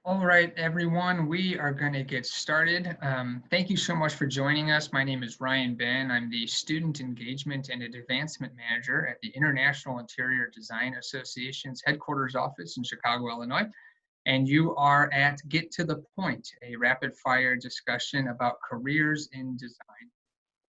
All right, everyone, we are going to get started. Thank you so much for joining us. My name is Ryan Ben. I'm the Student Engagement and Advancement Manager at the International Interior Design Association's headquarters office in Chicago, Illinois. And you are at Get to the Point, a rapid fire discussion about careers in design.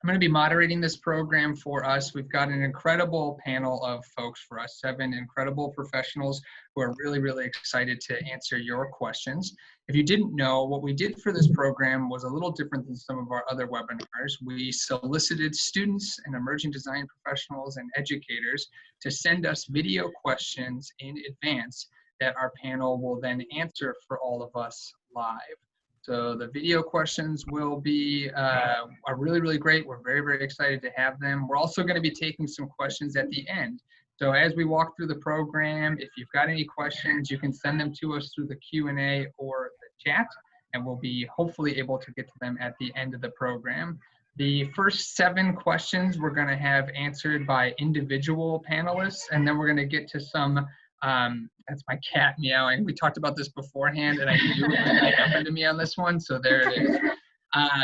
I'm going to be moderating this program for us. We've got an incredible panel of folks for us, 7 incredible professionals who are really excited to answer your questions. If you didn't know, what we did for this program was a little different than some of our other webinars. We solicited students and emerging design professionals and educators to send us video questions in advance that our panel will then answer for all of us live. So the video questions will be are really great. We're very excited to have them. We're also going to be taking some questions at the end. So as we walk through the program, if you've got any questions, you can send them to us through the Q&A or the chat, and we'll be hopefully able to get to them at the end of the program. The first 7 questions we're going to have answered by individual panelists, and then we're going to get to some that's my cat meowing. We talked about this beforehand, and I knew it was going to happen to me on this one, so there it is.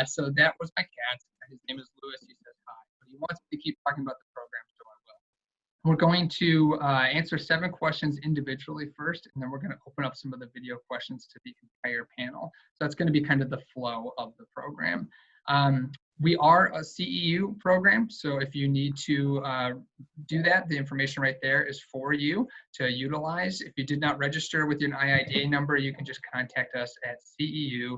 So that was my cat. His name is Lewis. He says hi, but he wants me to keep talking about the program, so I will. We're going to answer 7 questions individually first, and then we're going to open up some of the video questions to the entire panel. So that's going to be kind of the flow of the program. We are a CEU program, so if you need to do that, the information right there is for you to utilize. If you did not register with your IIDA number, you can just contact us at ceu@iida.org.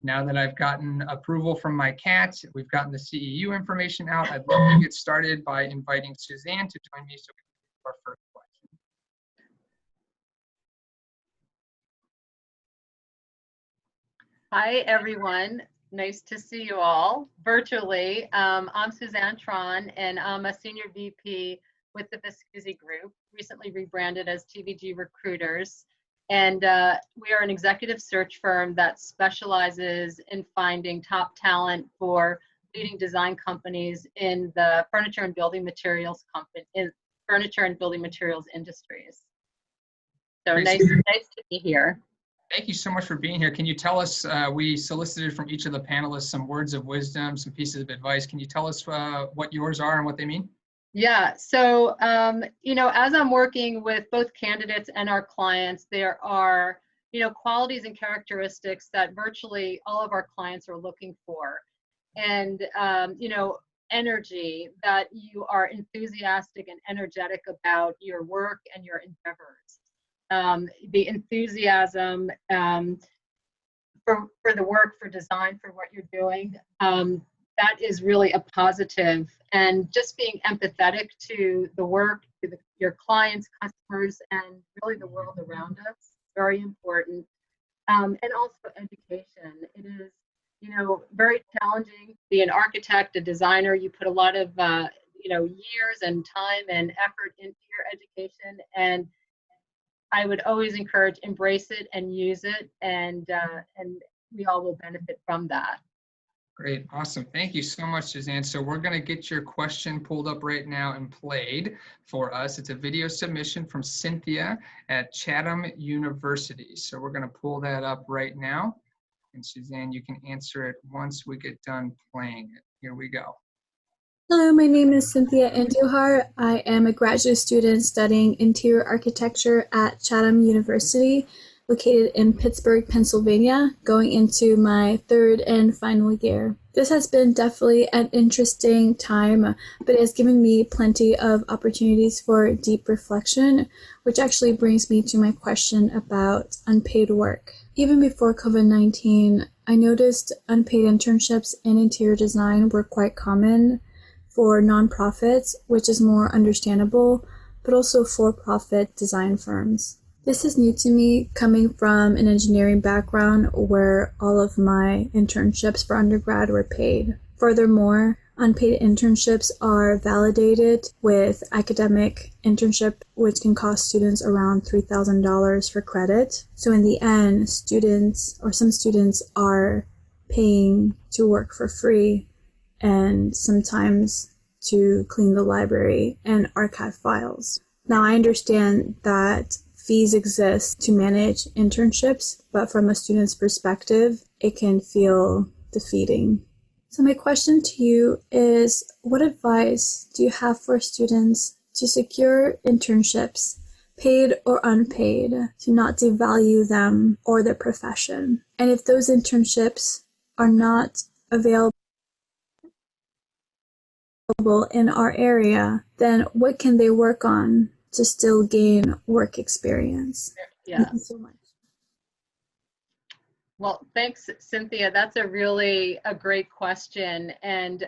Now that I've gotten approval from my cat, we've gotten the CEU information out, I'd love to get started by inviting Suzanne to join me so we can do our first question. Hi, everyone. Nice to see you all virtually. I'm Suzanne Tron, and I'm a Senior VP with the Viscusi Group, recently rebranded as TVG Recruiters. And we are an executive search firm that specializes in finding top talent for leading design companies in the furniture and building materials industries. So nice to be here. Thank you so much for being here. Can you tell us, we solicited from each of the panelists some words of wisdom, some pieces of advice. Can you tell us what yours are and what they mean? Yeah, so, you know, as I'm working with both candidates and our clients, there are, you know, qualities and characteristics that virtually all of our clients are looking for. And, you know, energy, that you are enthusiastic and energetic about your work and your endeavors. The enthusiasm for the work, for design, for what you're doing, that is really a positive. And just being empathetic to the work, to your clients, customers, and really the world around us, very important. And also education. It is, you know, very challenging to be an architect, a designer. You put a lot of, you know, years and time and effort into your education, and I would always encourage embrace it and use it, and we all will benefit from that. Great, awesome. Thank you so much, Suzanne. So we're going to get your question pulled up right now and played for us. It's a video submission from Cynthia at Chatham University. So we're going to pull that up right now. And Suzanne, you can answer it once we get done playing it. Here we go. Hello, my name is Cynthia Andujar. I am a graduate student studying interior architecture at Chatham University, located in Pittsburgh, Pennsylvania, going into my 3rd and final year. This has been definitely an interesting time, but it has given me plenty of opportunities for deep reflection, which actually brings me to my question about unpaid work. Even before COVID-19, I noticed unpaid internships in interior design were quite common for nonprofits, which is more understandable, but also for-profit design firms. This is new to me, coming from an engineering background where all of my internships for undergrad were paid. Furthermore, unpaid internships are validated with academic internship, which can cost students around $3,000 for credit. So in the end, some students are paying to work for free, and sometimes to clean the library and archive files. Now, I understand that fees exist to manage internships, but from a student's perspective, it can feel defeating. So my question to you is, what advice do you have for students to secure internships, paid or unpaid, to not devalue them or their profession? And if those internships are not available in our area, then what can they work on to still gain work experience? Yeah. Thank you so much. Well, thanks, Cynthia. That's a great question. And,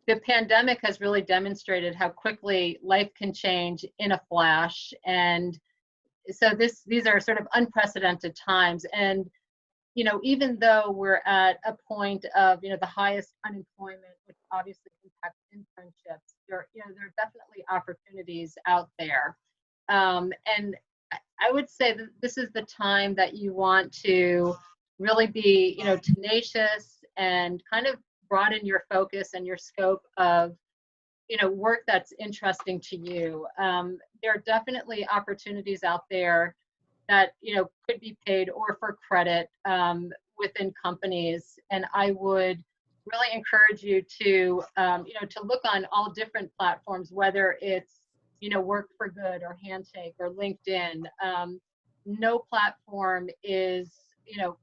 the pandemic has really demonstrated how quickly life can change in a flash. And so these are sort of unprecedented times. And, even though we're at a point of, the highest unemployment, which obviously impacts internships, there are definitely opportunities out there. And I would say that this is the time that you want to really be, tenacious and kind of broaden your focus and your scope of, work that's interesting to you. There are definitely opportunities out there that, could be paid or for credit within companies. And I would really encourage you to, to look on all different platforms, whether it's, Work for Good or Handshake or LinkedIn. No platform is,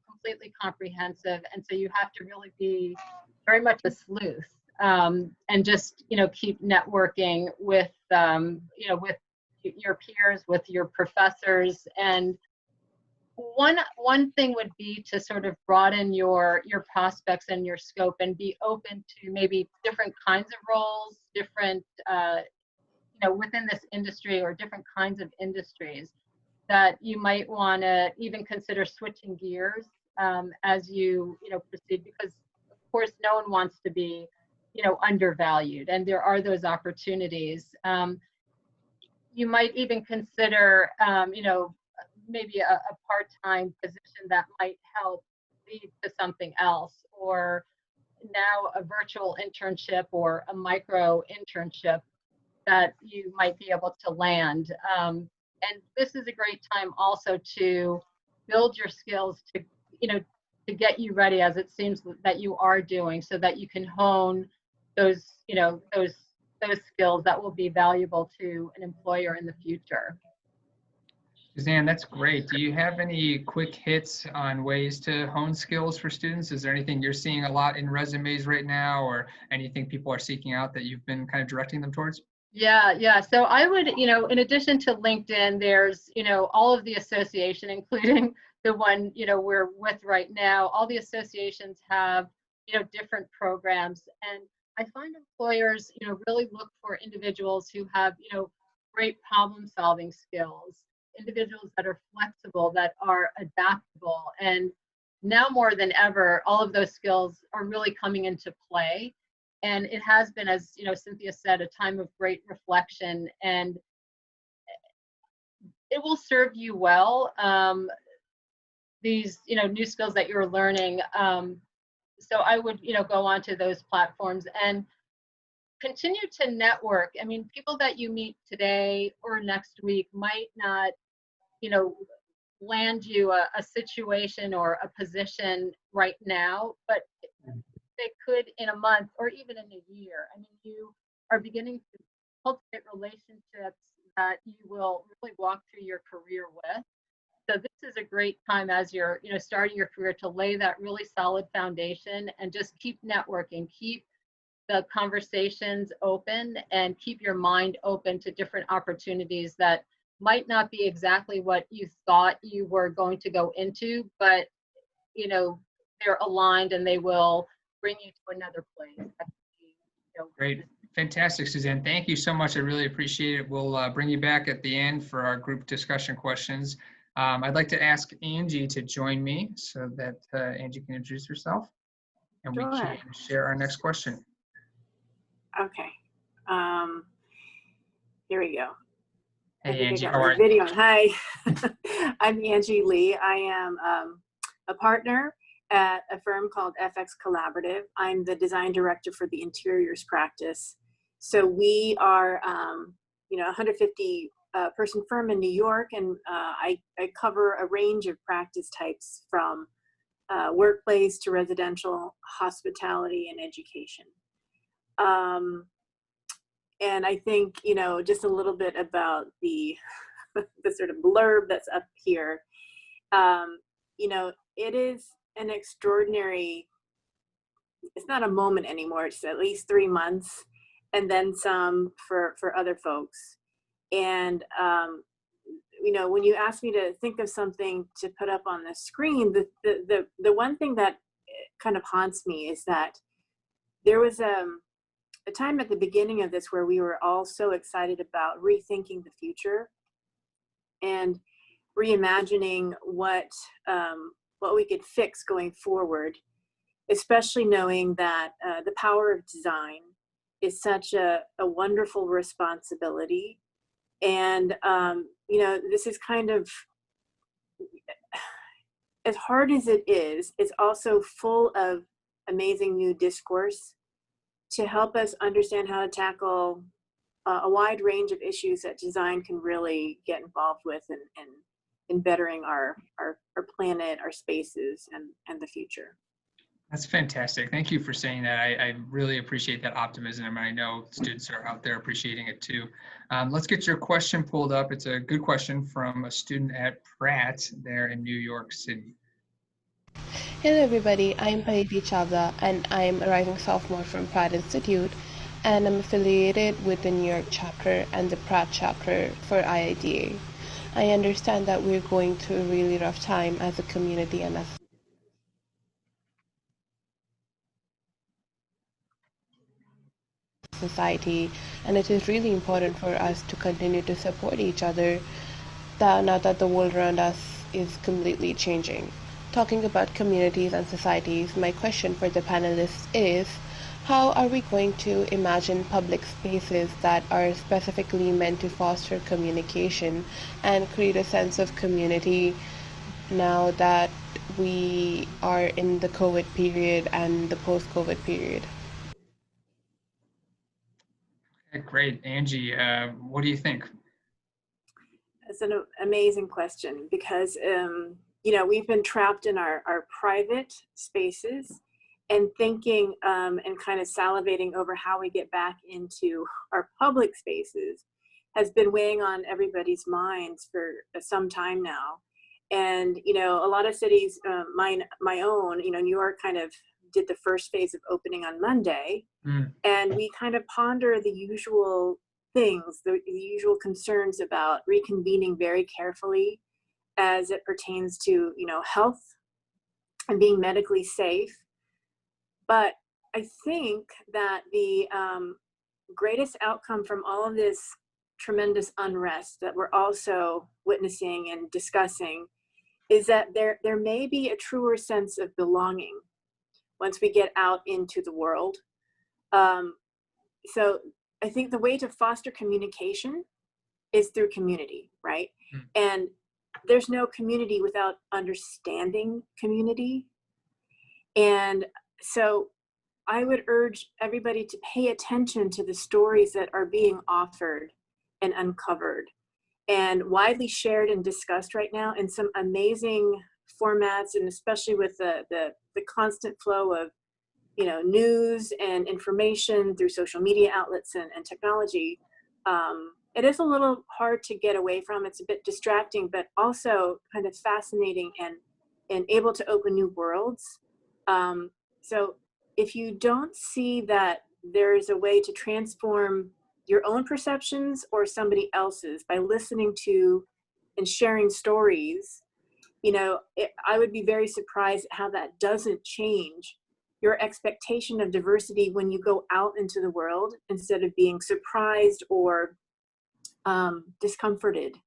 completely comprehensive. And so you have to really be very much a sleuth and just, keep networking with, with your peers, with your professors. And one thing would be to sort of broaden your prospects and your scope and be open to maybe different kinds of roles, different, within this industry or different kinds of industries that you might want to even consider switching gears as you, proceed, because of course no one wants to be, undervalued, and there are those opportunities. You might even consider, maybe a part-time position that might help lead to something else, or now a virtual internship or a micro internship that you might be able to land. And this is a great time also to build your skills to, to get you ready, as it seems that you are doing, so that you can hone those, those skills that will be valuable to an employer in the future. Suzanne, that's great. Do you have any quick hits on ways to hone skills for students? Is there anything you're seeing a lot in resumes right now, or anything people are seeking out that you've been kind of directing them towards? Yeah. So I would, in addition to LinkedIn, there's, all of the association, including the one, we're with right now. All the associations have, different programs. And I find employers, really look for individuals who have, great problem solving skills, individuals that are flexible, that are adaptable. And now more than ever, all of those skills are really coming into play. And it has been, as Cynthia said, a time of great reflection, and it will serve you well. These, new skills that you're learning. So I would, go onto those platforms and continue to network. I mean, people that you meet today or next week might not, land you a situation or a position right now, but they could in a month or even in a year. I mean, you are beginning to cultivate relationships that you will really walk through your career with. So this is a great time as you're, starting your career, to lay that really solid foundation and just keep networking, keep the conversations open, and keep your mind open to different opportunities that might not be exactly what you thought you were going to go into, but, they're aligned and they will bring you to another place. Great. Fantastic, Suzanne. Thank you so much. I really appreciate it. We'll bring you back at the end for our group discussion questions. I'd like to ask Angie to join me so that Angie can introduce herself and we can share our next question. Okay. Here we go. Hey, Angie, how are you? Video. Hi, I'm Angie Lee. I am a partner at a firm called FX Collaborative. I'm the design director for the interiors practice. So we are, 150 person firm in New York, and I cover a range of practice types from workplace to residential, hospitality, and education. And I think, you know, just a little bit about the, the sort of blurb that's up here. You know, it is an extraordinary, it's not a moment anymore, it's at least 3 months and then some for other folks. And, you know, when you ask me to think of something to put up on the screen, the one thing that kind of haunts me is that there was a time at the beginning of this where we were all so excited about rethinking the future and reimagining what we could fix going forward, especially knowing that the power of design is such a wonderful responsibility. And, you know, this is kind of, as hard as it is, it's also full of amazing new discourse to help us understand how to tackle a wide range of issues that design can really get involved with in bettering our planet, our spaces, and the future. That's fantastic. Thank you for saying that. I really appreciate that optimism, and I know students are out there appreciating it too. Let's get your question pulled up. It's a good question from a student at Pratt there in New York City. Hello everybody, I'm Untitled Chapter and I'm a rising sophomore from Pratt Institute, and I'm affiliated with the New York chapter and the Pratt chapter for IIDA. I understand that we're going through a really rough time as a community and as a society, and it is really important for us to continue to support each other now that the world around us is completely changing. Talking about communities and societies, my question for the panelists is, how are we going to imagine public spaces that are specifically meant to foster communication and create a sense of community now that we are in the COVID period and the post-COVID period? Okay, great. Angie, what do you think? It's an amazing question because, you know, we've been trapped in our private spaces and thinking and kind of salivating over how we get back into our public spaces has been weighing on everybody's minds for some time now. And, you know, a lot of cities, my own, you know, New York kind of did the first phase of opening on Monday. And we kind of ponder the usual things, the usual concerns about reconvening very carefully as it pertains to, you know, health and being medically safe. But I think that the greatest outcome from all of this tremendous unrest that we're also witnessing and discussing is that there may be a truer sense of belonging once we get out into the world. So I think the way to foster communication is through community, right? And there's no community without understanding community. And so I would urge everybody to pay attention to the stories that are being offered and uncovered and widely shared and discussed right now in some amazing formats, and especially with the constant flow of, you know, news and information through social media outlets and technology. It is a little hard to get away from. It's a bit distracting, but also kind of fascinating and able to open new worlds. So if you don't see that there is a way to transform your own perceptions or somebody else's by listening to and sharing stories, you know, I would be very surprised at how that doesn't change your expectation of diversity when you go out into the world, instead of being surprised or discomforted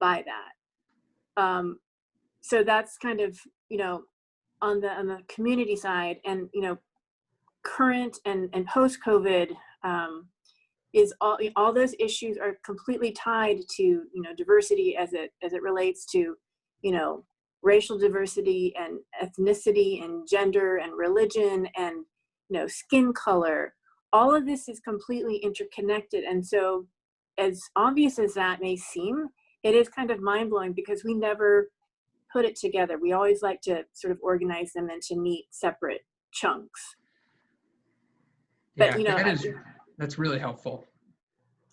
by that. So that's kind of, you know, on the community side, and, you know, current and post-COVID is all those issues are completely tied to, you know, diversity as it relates to, you know, racial diversity and ethnicity and gender and religion and, you know, skin color. All of this is completely interconnected. And so as obvious as that may seem, it is kind of mind-blowing because we never put it together. We always like to sort of organize them into neat, separate chunks. But, Yeah, that's really helpful.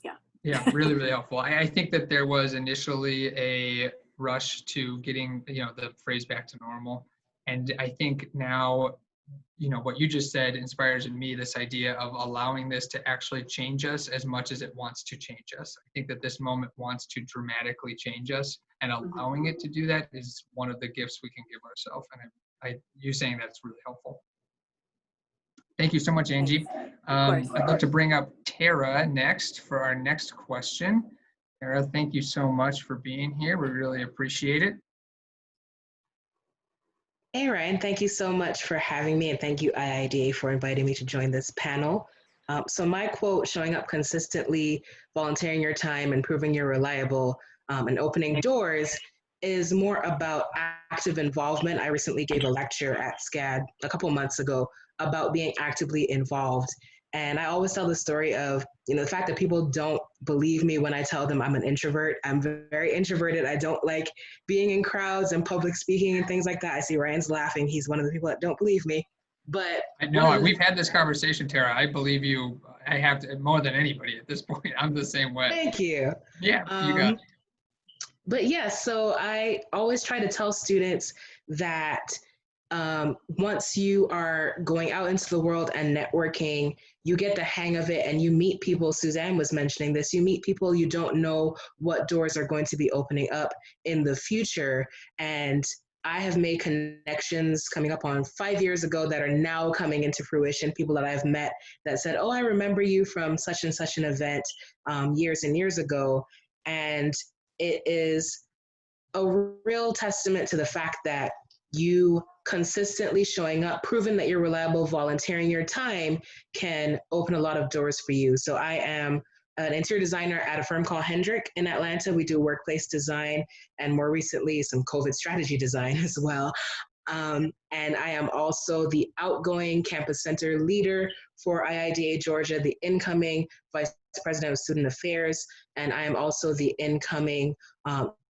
Yeah. Yeah, really, really helpful. I think that there was initially a rush to getting, the phrase back to normal. And I think now, what you just said inspires in me this idea of allowing this to actually change us as much as it wants to change us. I think that this moment wants to dramatically change us, and allowing it to do that is one of the gifts we can give ourselves. And you saying that's really helpful. Thank you so much, Angie. I'd like to bring up Tara next for our next question. Tara, thank you so much for being here. We really appreciate it. Hey, Ryan, thank you so much for having me, and thank you, IIDA, for inviting me to join this panel. So my quote, showing up consistently, volunteering your time, and proving you're reliable, and opening doors, is more about active involvement. I recently gave a lecture at SCAD a couple months ago about being actively involved. And I always tell the story of, the fact that people don't believe me when I tell them I'm an introvert. I'm very introverted. I don't like being in crowds and public speaking and things like that. I see Ryan's laughing. He's one of the people that don't believe me. But I know we've had this conversation, Tara. I believe you. I have to, more than anybody at this point. I'm the same way. Thank you. Yeah, you got it. But yeah, so I always try to tell students that once you are going out into the world and networking, you get the hang of it and you meet people. Suzanne was mentioning this. You meet people, you don't know what doors are going to be opening up in the future. And I have made connections coming up on 5 years ago that are now coming into fruition. People that I've met that said, oh, I remember you from such and such an event years and years ago. And it is a real testament to the fact that you consistently showing up, proving that you're reliable, volunteering your time can open a lot of doors for you. So I am an interior designer at a firm called Hendrick in Atlanta. We do workplace design and more recently some COVID strategy design as well. And I am also the outgoing campus center leader for IIDA Georgia, the incoming vice president of student affairs, and I am also the incoming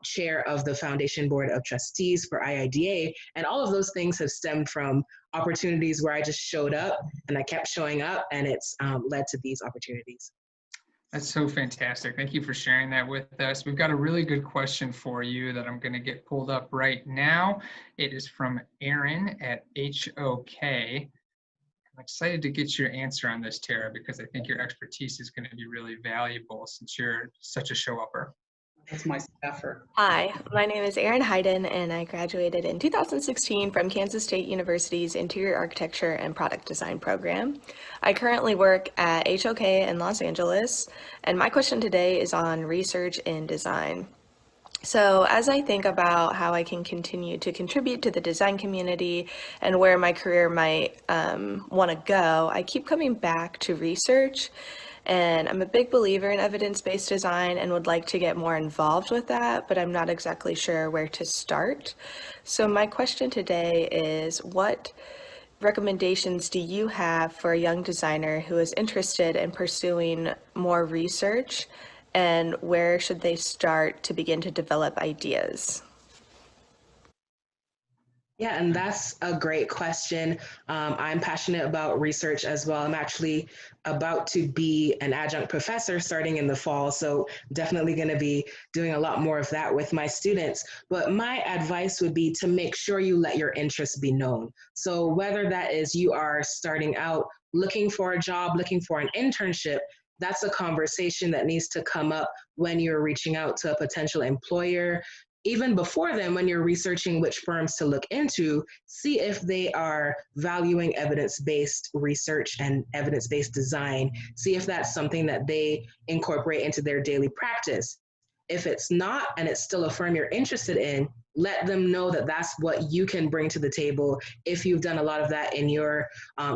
chair of the Foundation Board of Trustees for IIDA. And all of those things have stemmed from opportunities where I just showed up and I kept showing up, and it's led to these opportunities. That's so fantastic. Thank you for sharing that with us. We've got a really good question for you that I'm going to get pulled up right now. It is from Aaron at HOK. I'm excited to get your answer on this, Tara, because I think your expertise is going to be really valuable since you're such a show-upper. That's my staffer. Hi, my name is Erin Hayden, and I graduated in 2016 from Kansas State University's Interior Architecture and Product Design program. I currently work at HOK in Los Angeles, and my question today is on research in design. So as I think about how I can continue to contribute to the design community and where my career might want to go, I keep coming back to research. And I'm a big believer in evidence-based design and would like to get more involved with that, but I'm not exactly sure where to start. So my question today is, what recommendations do you have for a young designer who is interested in pursuing more research, and where should they start to begin to develop ideas? Yeah, and that's a great question. I'm passionate about research as well. I'm actually about to be an adjunct professor starting in the fall, so definitely going to be doing a lot more of that with my students. But my advice would be to make sure you let your interests be known. So whether that is you are starting out looking for a job, looking for an internship, that's a conversation that needs to come up when you're reaching out to a potential employer. Even before then, when you're researching which firms to look into, see if they are valuing evidence-based research and evidence-based design. See if that's something that they incorporate into their daily practice. If it's not, and it's still a firm you're interested in, let them know that that's what you can bring to the table. If you've done a lot of that in your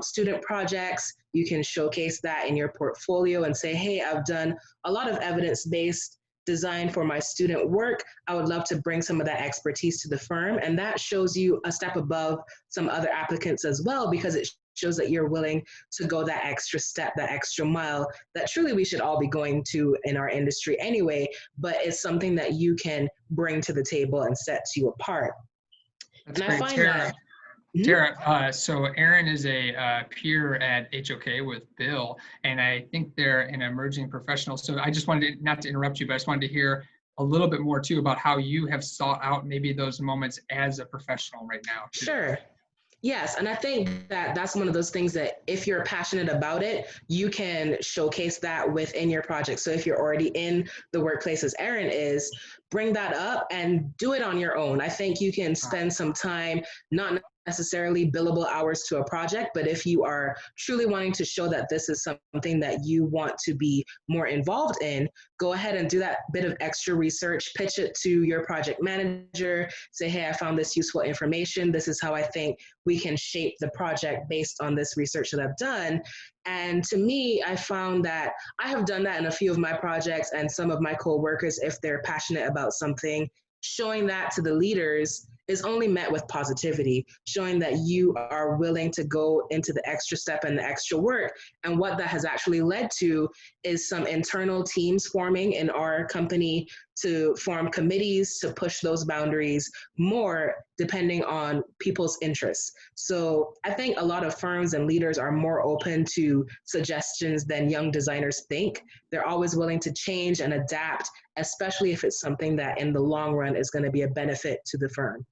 student projects, you can showcase that in your portfolio and say, hey, I've done a lot of evidence-based design for my student work. I would love to bring some of that expertise to the firm. And that shows you a step above some other applicants as well, because it shows that you're willing to go that extra step, that extra mile that truly we should all be going to in our industry anyway, but it's something that you can bring to the table and sets you apart. That's and great, I find Tara. that, Tara, so Erin is a peer at HOK with Bill, and I think they're an emerging professional. So I just wanted to, not to interrupt you, but I just wanted to hear a little bit more too about how you have sought out maybe those moments as a professional right now. Sure. Yes, and I think that that's one of those things that if you're passionate about it, you can showcase that within your project. So if you're already in the workplace as Erin is, bring that up and do it on your own. I think you can spend some time, not necessarily billable hours to a project, but if you are truly wanting to show that this is something that you want to be more involved in, go ahead and do that bit of extra research, pitch it to your project manager, say, hey, I found this useful information. This is how I think we can shape the project based on this research that I've done. And to me, I found that I have done that in a few of my projects, and some of my coworkers, if they're passionate about something, showing that to the leaders is only met with positivity, showing that you are willing to go into the extra step and the extra work. And what that has actually led to is some internal teams forming in our company to form committees to push those boundaries more depending on people's interests. So I think a lot of firms and leaders are more open to suggestions than young designers think. They're always willing to change and adapt, especially if it's something that in the long run is going to be a benefit to the firm.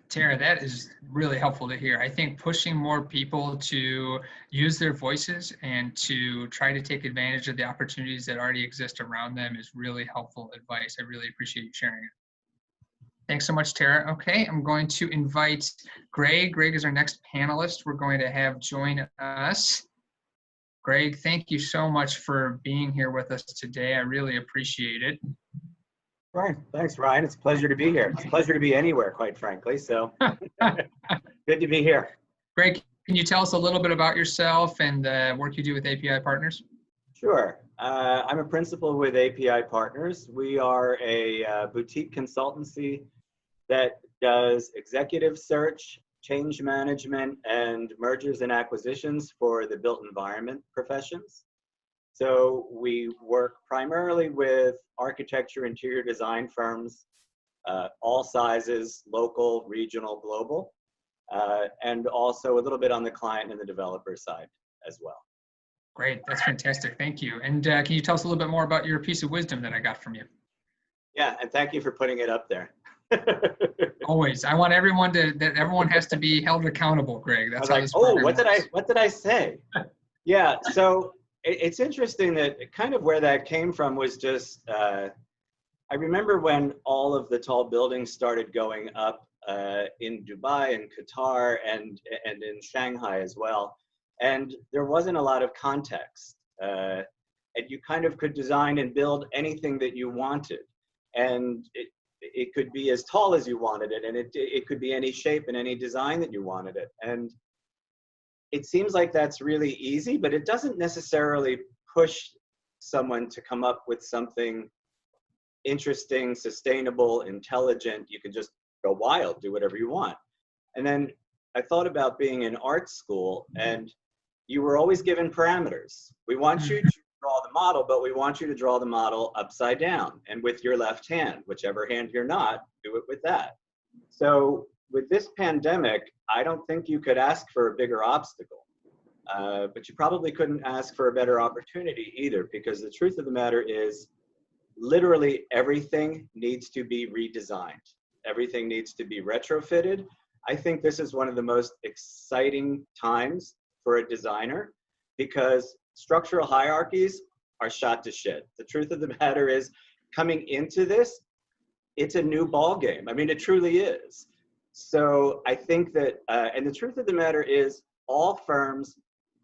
Tara, that is really helpful to hear. I think pushing more people to use their voices and to try to take advantage of the opportunities that already exist around them is really helpful advice. I really appreciate you sharing it. Thanks so much, Tara. Okay, I'm going to invite Greg. Greg is our next panelist we're going to have join us. Greg, thank you so much for being here with us today. I really appreciate it. Right. Thanks, Ryan. It's a pleasure to be here. It's a pleasure to be anywhere, quite frankly. So good to be here. Greg, can you tell us a little bit about yourself and the work you do with API Partners? Sure. I'm a principal with API Partners. We are a boutique consultancy that does executive search, change management, and mergers and acquisitions for the built environment professions. So we work primarily with architecture, interior design firms, all sizes, local, regional, global, and also a little bit on the client and the developer side as well. Great, that's fantastic, thank you. And can you tell us a little bit more about your piece of wisdom that I got from you? Yeah, and thank you for putting it up there. Always, I want everyone that everyone has to be held accountable, Greg. That's how like, this program works. what did I say? Yeah, so it's interesting that kind of where that came from was just, I remember when all of the tall buildings started going up in Dubai and Qatar and in Shanghai as well. And there wasn't a lot of context. And you kind of could design and build anything that you wanted. And it could be as tall as you wanted it. And it could be any shape and any design that you wanted it. And it seems like that's really easy, but it doesn't necessarily push someone to come up with something interesting, sustainable, intelligent. You can just go wild, do whatever you want. And then I thought about being in art school, and you were always given parameters. We want you to draw the model, but we want you to draw the model upside down and with your left hand. Whichever hand you're not, do it with that. So with this pandemic, I don't think you could ask for a bigger obstacle, but you probably couldn't ask for a better opportunity either, because the truth of the matter is literally everything needs to be redesigned. Everything needs to be retrofitted. I think this is one of the most exciting times for a designer because structural hierarchies are shot to shit. The truth of the matter is, coming into this, it's a new ball game. I mean, it truly is. So I think that, and the truth of the matter is, all firms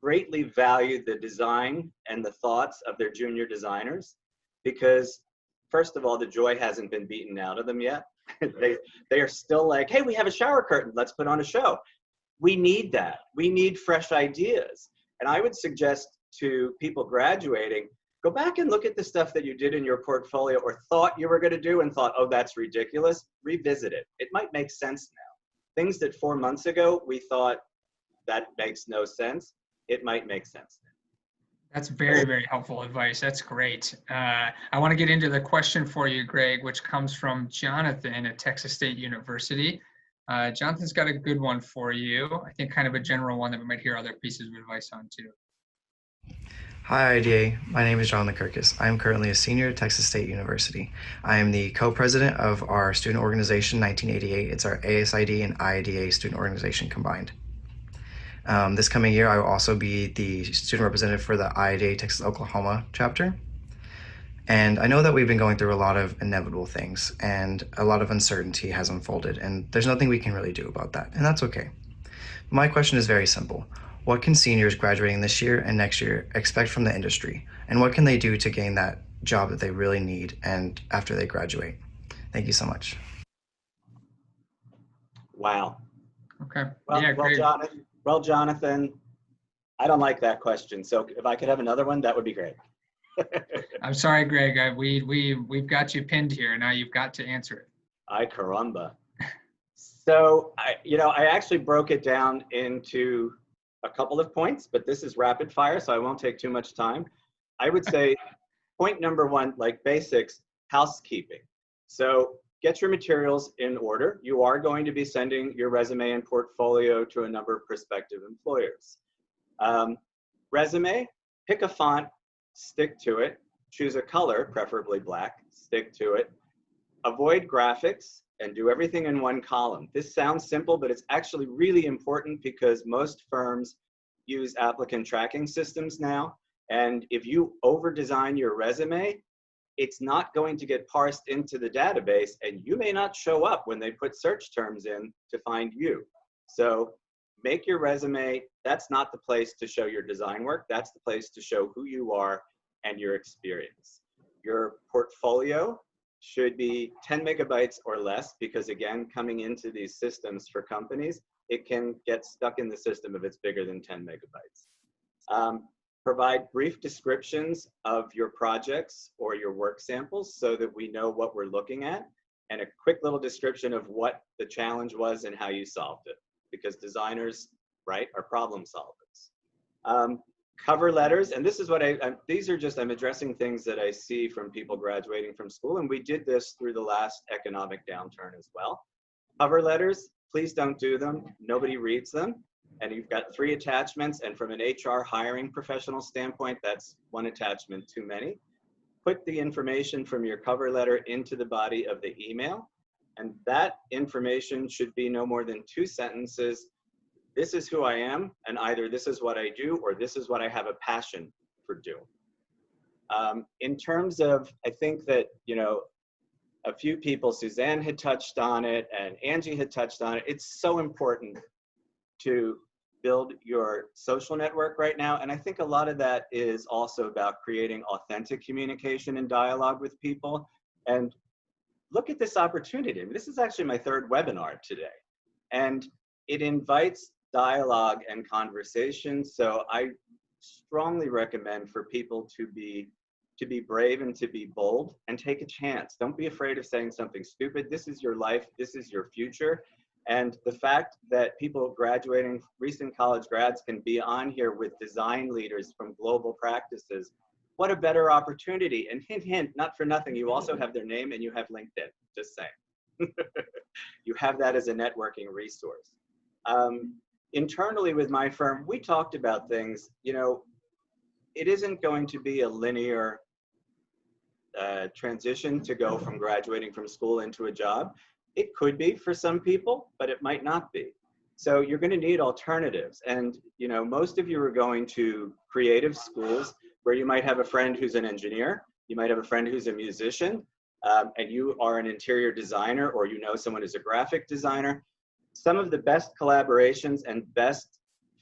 greatly value the design and the thoughts of their junior designers because, first of all, the joy hasn't been beaten out of them yet. They are still like, hey, we have a shower curtain, let's put on a show. We need that. We need fresh ideas. And I would suggest to people graduating, go back and look at the stuff that you did in your portfolio or thought you were going to do and thought, oh, that's ridiculous. Revisit it. It might make sense now. Things that 4 months ago we thought that makes no sense, it might make sense. That's very, very helpful advice. That's great. I want to get into the question for you, Greg, which comes from Jonathan at Texas State University. Jonathan's got a good one for you. I think kind of a general one that we might hear other pieces of advice on too. Hi IDA, my name is Jonathan Kirkus. I am currently a senior at Texas State University. I am the co-president of our student organization 1988. It's our ASID and IIDA student organization combined. This coming year, I will also be the student representative for the IIDA Texas Oklahoma chapter. And I know that we've been going through a lot of inevitable things and a lot of uncertainty has unfolded, and there's nothing we can really do about that, and that's okay. My question is very simple. What can seniors graduating this year and next year expect from the industry? And what can they do to gain that job that they really need and after they graduate? Thank you so much. Wow. Okay. Well, Yeah, great. Jonathan, I don't like that question. So if I could have another one, that would be great. I'm sorry, Greg. We've got you pinned here. Now you've got to answer it. Ay caramba. So I actually broke it down into a couple of points, but this is rapid fire, so I won't take too much time. I would say point number one, like basics, housekeeping. So get your materials in order. You are going to be sending your resume and portfolio to a number of prospective employers. Resume, pick a font, stick to it. Choose a color, preferably black, stick to it. Avoid graphics and do everything in one column. This sounds simple, but it's actually really important because most firms use applicant tracking systems now. And if you over-design your resume, it's not going to get parsed into the database, and you may not show up when they put search terms in to find you. So make your resume, that's not the place to show your design work, that's the place to show who you are and your experience. Your portfolio should be 10 megabytes or less, because again, coming into these systems for companies, it can get stuck in the system if it's bigger than 10 megabytes. Provide brief descriptions of your projects or your work samples so that we know what we're looking at, and a quick little description of what the challenge was and how you solved it, because designers, right, are problem solvers. Cover letters, and this is what I'm addressing things that I see from people graduating from school, and we did this through the last economic downturn as well. Cover letters, please don't do them. Nobody reads them. And you've got 3 attachments, and from an HR hiring professional standpoint, that's 1 attachment too many. Put the information from your cover letter into the body of the email, and that information should be no more than 2 sentences. This is who I am, and either this is what I do, or this is what I have a passion for doing. In terms of, I think that, a few people, Suzanne had touched on it, and Angie had touched on it. It's so important to build your social network right now. And I think a lot of that is also about creating authentic communication and dialogue with people. And look at this opportunity. I mean, this is actually my 3rd webinar today. And it invites dialogue and conversation. So I strongly recommend for people to be brave and to be bold and take a chance. Don't be afraid of saying something stupid. This is your life. This is your future. And the fact that people graduating, recent college grads, can be on here with design leaders from global practices, what a better opportunity. And hint, hint, not for nothing, you also have their name and you have LinkedIn, just saying. You have that as a networking resource. Internally with my firm, we talked about things, it isn't going to be a linear transition to go from graduating from school into a job. It could be for some people, but it might not be. So you're going to need alternatives. And, most of you are going to creative schools where you might have a friend who's an engineer, you might have a friend who's a musician, and you are an interior designer, or someone who's a graphic designer. Some of the best collaborations and best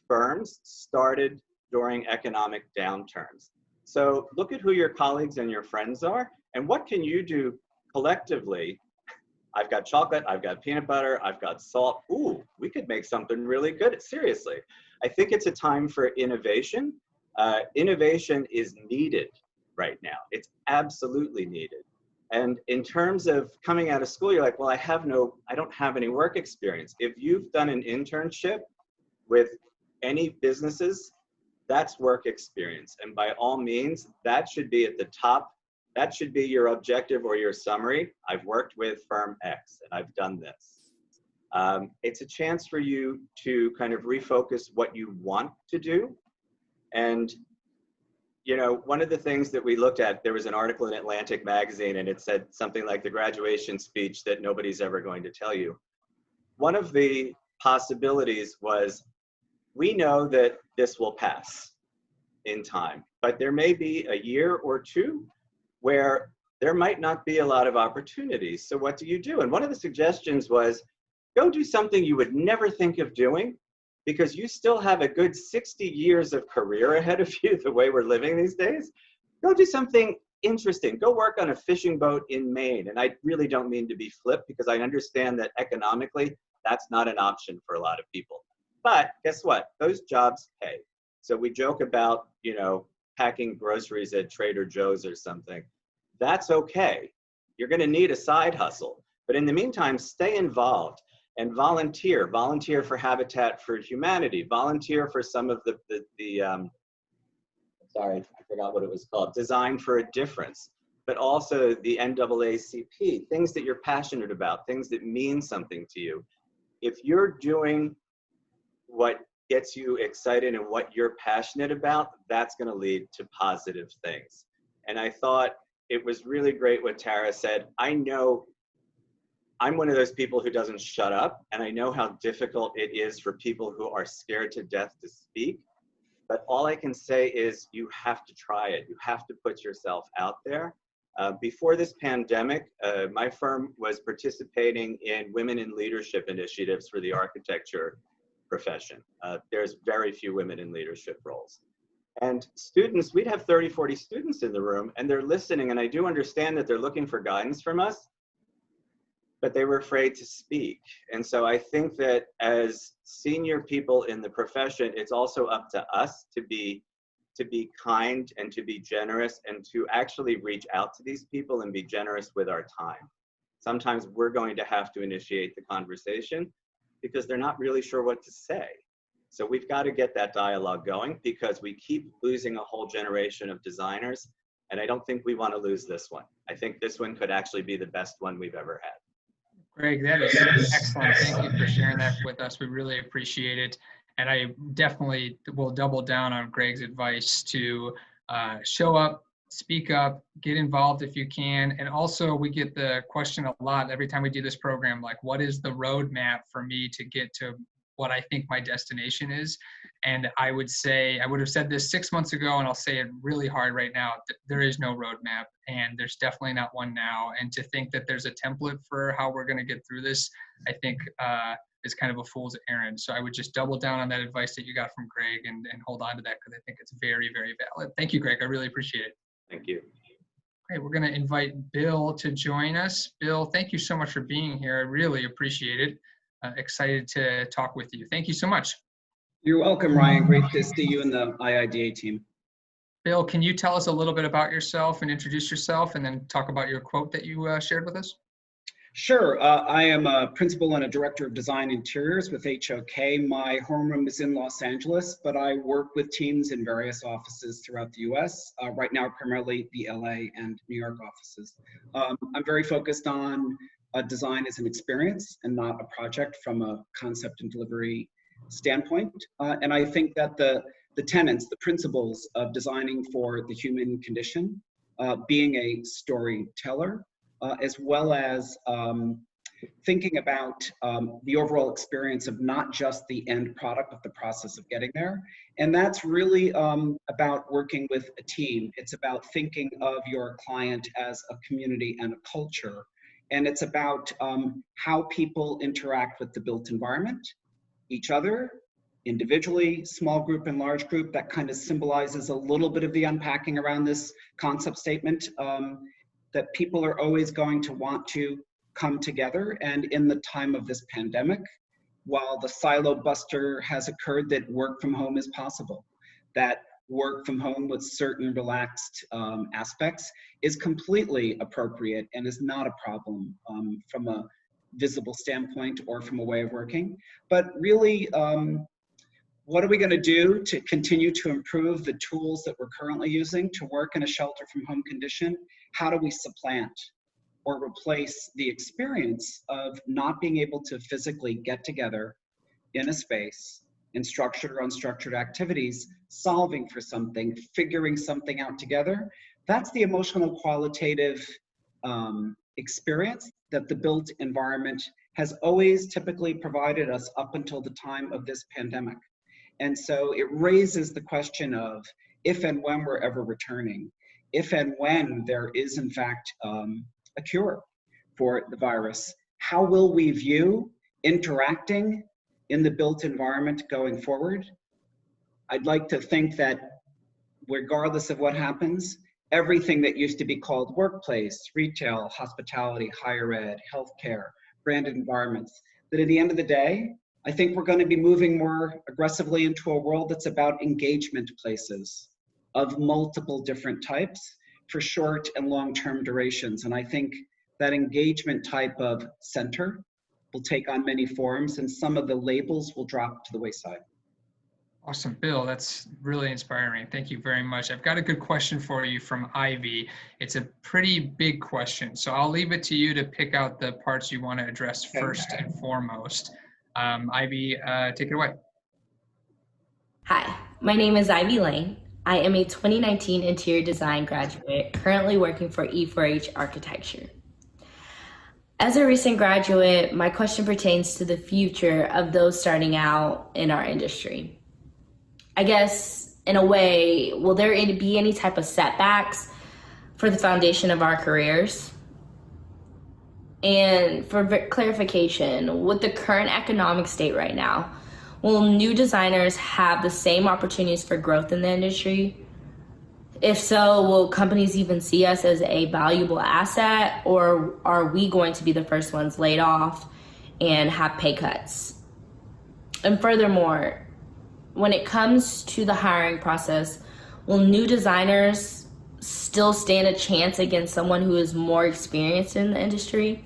firms started during economic downturns. So look at who your colleagues and your friends are, and what can you do collectively. I've got chocolate, I've got peanut butter, I've got salt. Ooh, we could make something really good. Seriously. I think it's a time for innovation. Innovation is needed right now. It's absolutely needed. And in terms of coming out of school, you're like, well, I don't have any work experience. If you've done an internship with any businesses, that's work experience. And by all means, that should be at the top. That should be your objective or your summary. I've worked with firm X and I've done this. It's a chance for you to kind of refocus what you want to do. And, you know, one of the things that we looked at, there was an article in Atlantic magazine and it said something like the graduation speech that nobody's ever going to tell you. One of the possibilities was, we know that this will pass in time, but there may be a year or two where there might not be a lot of opportunities. So what do you do? And one of the suggestions was, go do something you would never think of doing, because you still have a good 60 years of career ahead of you, the way we're living these days. Go do something interesting. Go work on a fishing boat in Maine. And I really don't mean to be flip, because I understand that economically, that's not an option for a lot of people. But guess what? Those jobs pay. So we joke about, you know, packing groceries at Trader Joe's or something. That's okay. You're going to need a side hustle. But in the meantime, stay involved and volunteer. Volunteer for Habitat for Humanity. Volunteer for some of the sorry, I forgot what it was called, Design for a Difference. But also the NAACP, things that you're passionate about, things that mean something to you. If you're doing what gets you excited and what you're passionate about, that's going to lead to positive things. And I thought it was really great what Tara said. I know I'm one of those people who doesn't shut up, and I know how difficult it is for people who are scared to death to speak. But all I can say is you have to try it. You have to put yourself out there. Before this pandemic, my firm was participating in women in leadership initiatives for the architecture profession. There's very few women in leadership roles. And students, we'd have 30, 40 students in the room, and they're listening, and I do understand that they're looking for guidance from us, but they were afraid to speak. And so I think that as senior people in the profession, it's also up to us to be kind and to be generous and to actually reach out to these people and be generous with our time. Sometimes we're going to have to initiate the conversation because they're not really sure what to say. So we've got to get that dialogue going, because we keep losing a whole generation of designers. And I don't think we want to lose this one. I think this one could actually be the best one we've ever had. Greg, that is excellent. Thank you for sharing that with us. We really appreciate it. And I definitely will double down on Greg's advice to show up, speak up, get involved if you can. And also, we get the question a lot every time we do this program, like, what is the roadmap for me to get to what I think my destination is? And I would say, I would have said this 6 months ago, and I'll say it really hard right now, there is no roadmap, and there's definitely not one now. And to think that there's a template for how we're going to get through this, I think is kind of a fool's errand. So I would just double down on that advice that you got from Greg and hold on to that, because I think it's very, very valid. Thank you, Greg. I really appreciate it. Thank you. Okay, we're going to invite Bill to join us. Bill, thank you so much for being here. I really appreciate it. Excited to talk with you. Thank you so much. You're welcome, Ryan. Great to see you and the IIDA team. Bill, can you tell us a little bit about yourself and introduce yourself, and then talk about your quote that you shared with us? Sure. I am a principal and a director of design interiors with HOK. My homeroom is in Los Angeles, but I work with teams in various offices throughout the US. Right now, primarily the LA and New York offices. I'm very focused on design as an experience and not a project from a concept and delivery standpoint. And I think that the tenets, the principles of designing for the human condition, being a storyteller, as well as thinking about the overall experience of not just the end product, but the process of getting there. And that's really about working with a team. It's about thinking of your client as a community and a culture. And it's about how people interact with the built environment, each other, individually, small group and large group. That kind of symbolizes a little bit of the unpacking around this concept statement, that people are always going to want to come together. And in the time of this pandemic, while the silo buster has occurred, that work from home is possible, that work from home with certain relaxed aspects is completely appropriate and is not a problem from a visible standpoint or from a way of working. But really, What are we going to do to continue to improve the tools that we're currently using to work in a shelter from home condition? How do we supplant or replace the experience of not being able to physically get together in a space in structured or unstructured activities, solving for something, figuring something out together? That's the emotional qualitative experience that the built environment has always typically provided us up until the time of this pandemic. And so it raises the question of if and when we're ever returning, if and when there is in fact a cure for the virus, how will we view interacting in the built environment going forward? I'd like to think that regardless of what happens, everything that used to be called workplace, retail, hospitality, higher ed, healthcare, branded environments, that at the end of the day, I think we're going to be moving more aggressively into a world that's about engagement places of multiple different types for short and long-term durations. And I think that engagement type of center will take on many forms, and some of the labels will drop to the wayside. Awesome, Bill. That's really inspiring. Thank you very much. I've got a good question for you from Ivy. It's a pretty big question, so I'll leave it to you to pick out the parts you want to address first and foremost. Ivy, take it away. Hi, my name is Ivy Lane. I am a 2019 interior design graduate, currently working for E4H Architecture. As a recent graduate, my question pertains to the future of those starting out in our industry. I guess, in a way, will there be any type of setbacks for the foundation of our careers? And for clarification, with the current economic state right now, will new designers have the same opportunities for growth in the industry? If so, will companies even see us as a valuable asset, or are we going to be the first ones laid off and have pay cuts? And furthermore, when it comes to the hiring process, will new designers still stand a chance against someone who is more experienced in the industry?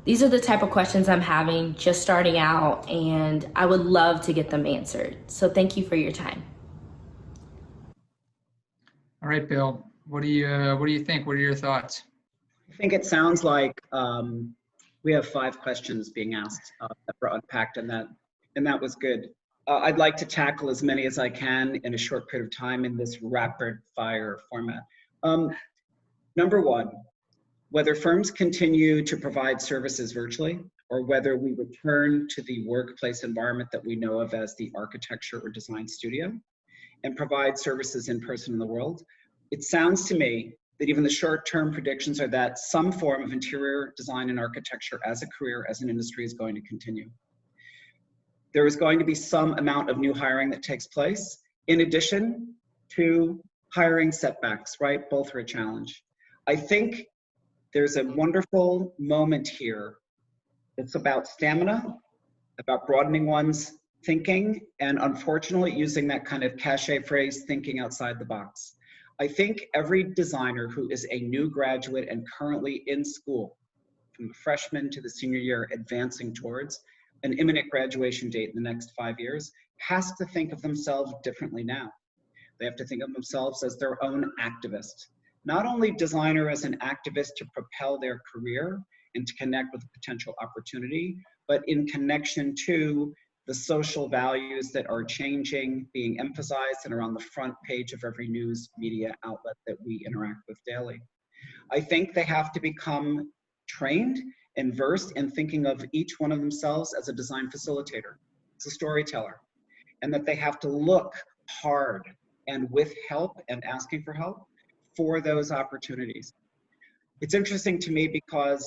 These are the type of questions I'm having just starting out, and I would love to get them answered. So thank you for your time. All right, Bill, what do you think? What are your thoughts? I think it sounds like we have 5 questions being asked that were unpacked, and that was good. I'd like to tackle as many as I can in a short period of time in this rapid fire format. Number one, whether firms continue to provide services virtually or whether we return to the workplace environment that we know of as the architecture or design studio and provide services in person in the world, it sounds to me that even the short-term predictions are that some form of interior design and architecture as a career, as an industry, is going to continue. There is going to be some amount of new hiring that takes place, in addition to hiring setbacks, right? Both are a challenge. I think there's a wonderful moment here that's about stamina, about broadening one's thinking, and unfortunately using that kind of cliche phrase, thinking outside the box. I think every designer who is a new graduate and currently in school, from the freshman to the senior year, advancing towards an imminent graduation date in the next 5 years, has to think of themselves differently now. They have to think of themselves as their own activist. Not only designer as an activist to propel their career and to connect with a potential opportunity, but in connection to the social values that are changing, being emphasized, and are on the front page of every news media outlet that we interact with daily. I think they have to become trained and versed in thinking of each one of themselves as a design facilitator, as a storyteller, and that they have to look hard and with help and asking for help for those opportunities. It's interesting to me because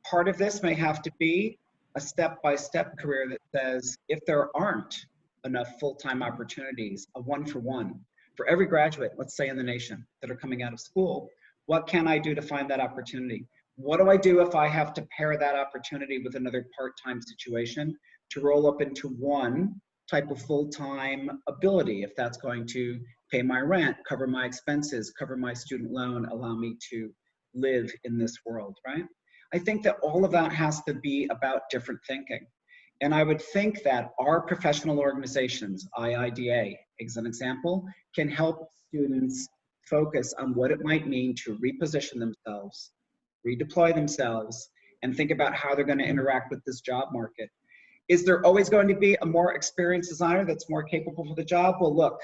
part of this may have to be a step-by-step career that says, if there aren't enough full-time opportunities, a one-for-one, for every graduate, let's say in the nation, that are coming out of school, what can I do to find that opportunity? What do I do if I have to pair that opportunity with another part-time situation to roll up into one type of full-time ability, if that's going to pay my rent, cover my expenses, cover my student loan, allow me to live in this world, right? I think that all of that has to be about different thinking. And I would think that our professional organizations, IIDA as an example, can help students focus on what it might mean to reposition themselves, redeploy themselves, and think about how they're going to interact with this job market. Is there always going to be a more experienced designer that's more capable for the job? Well, look,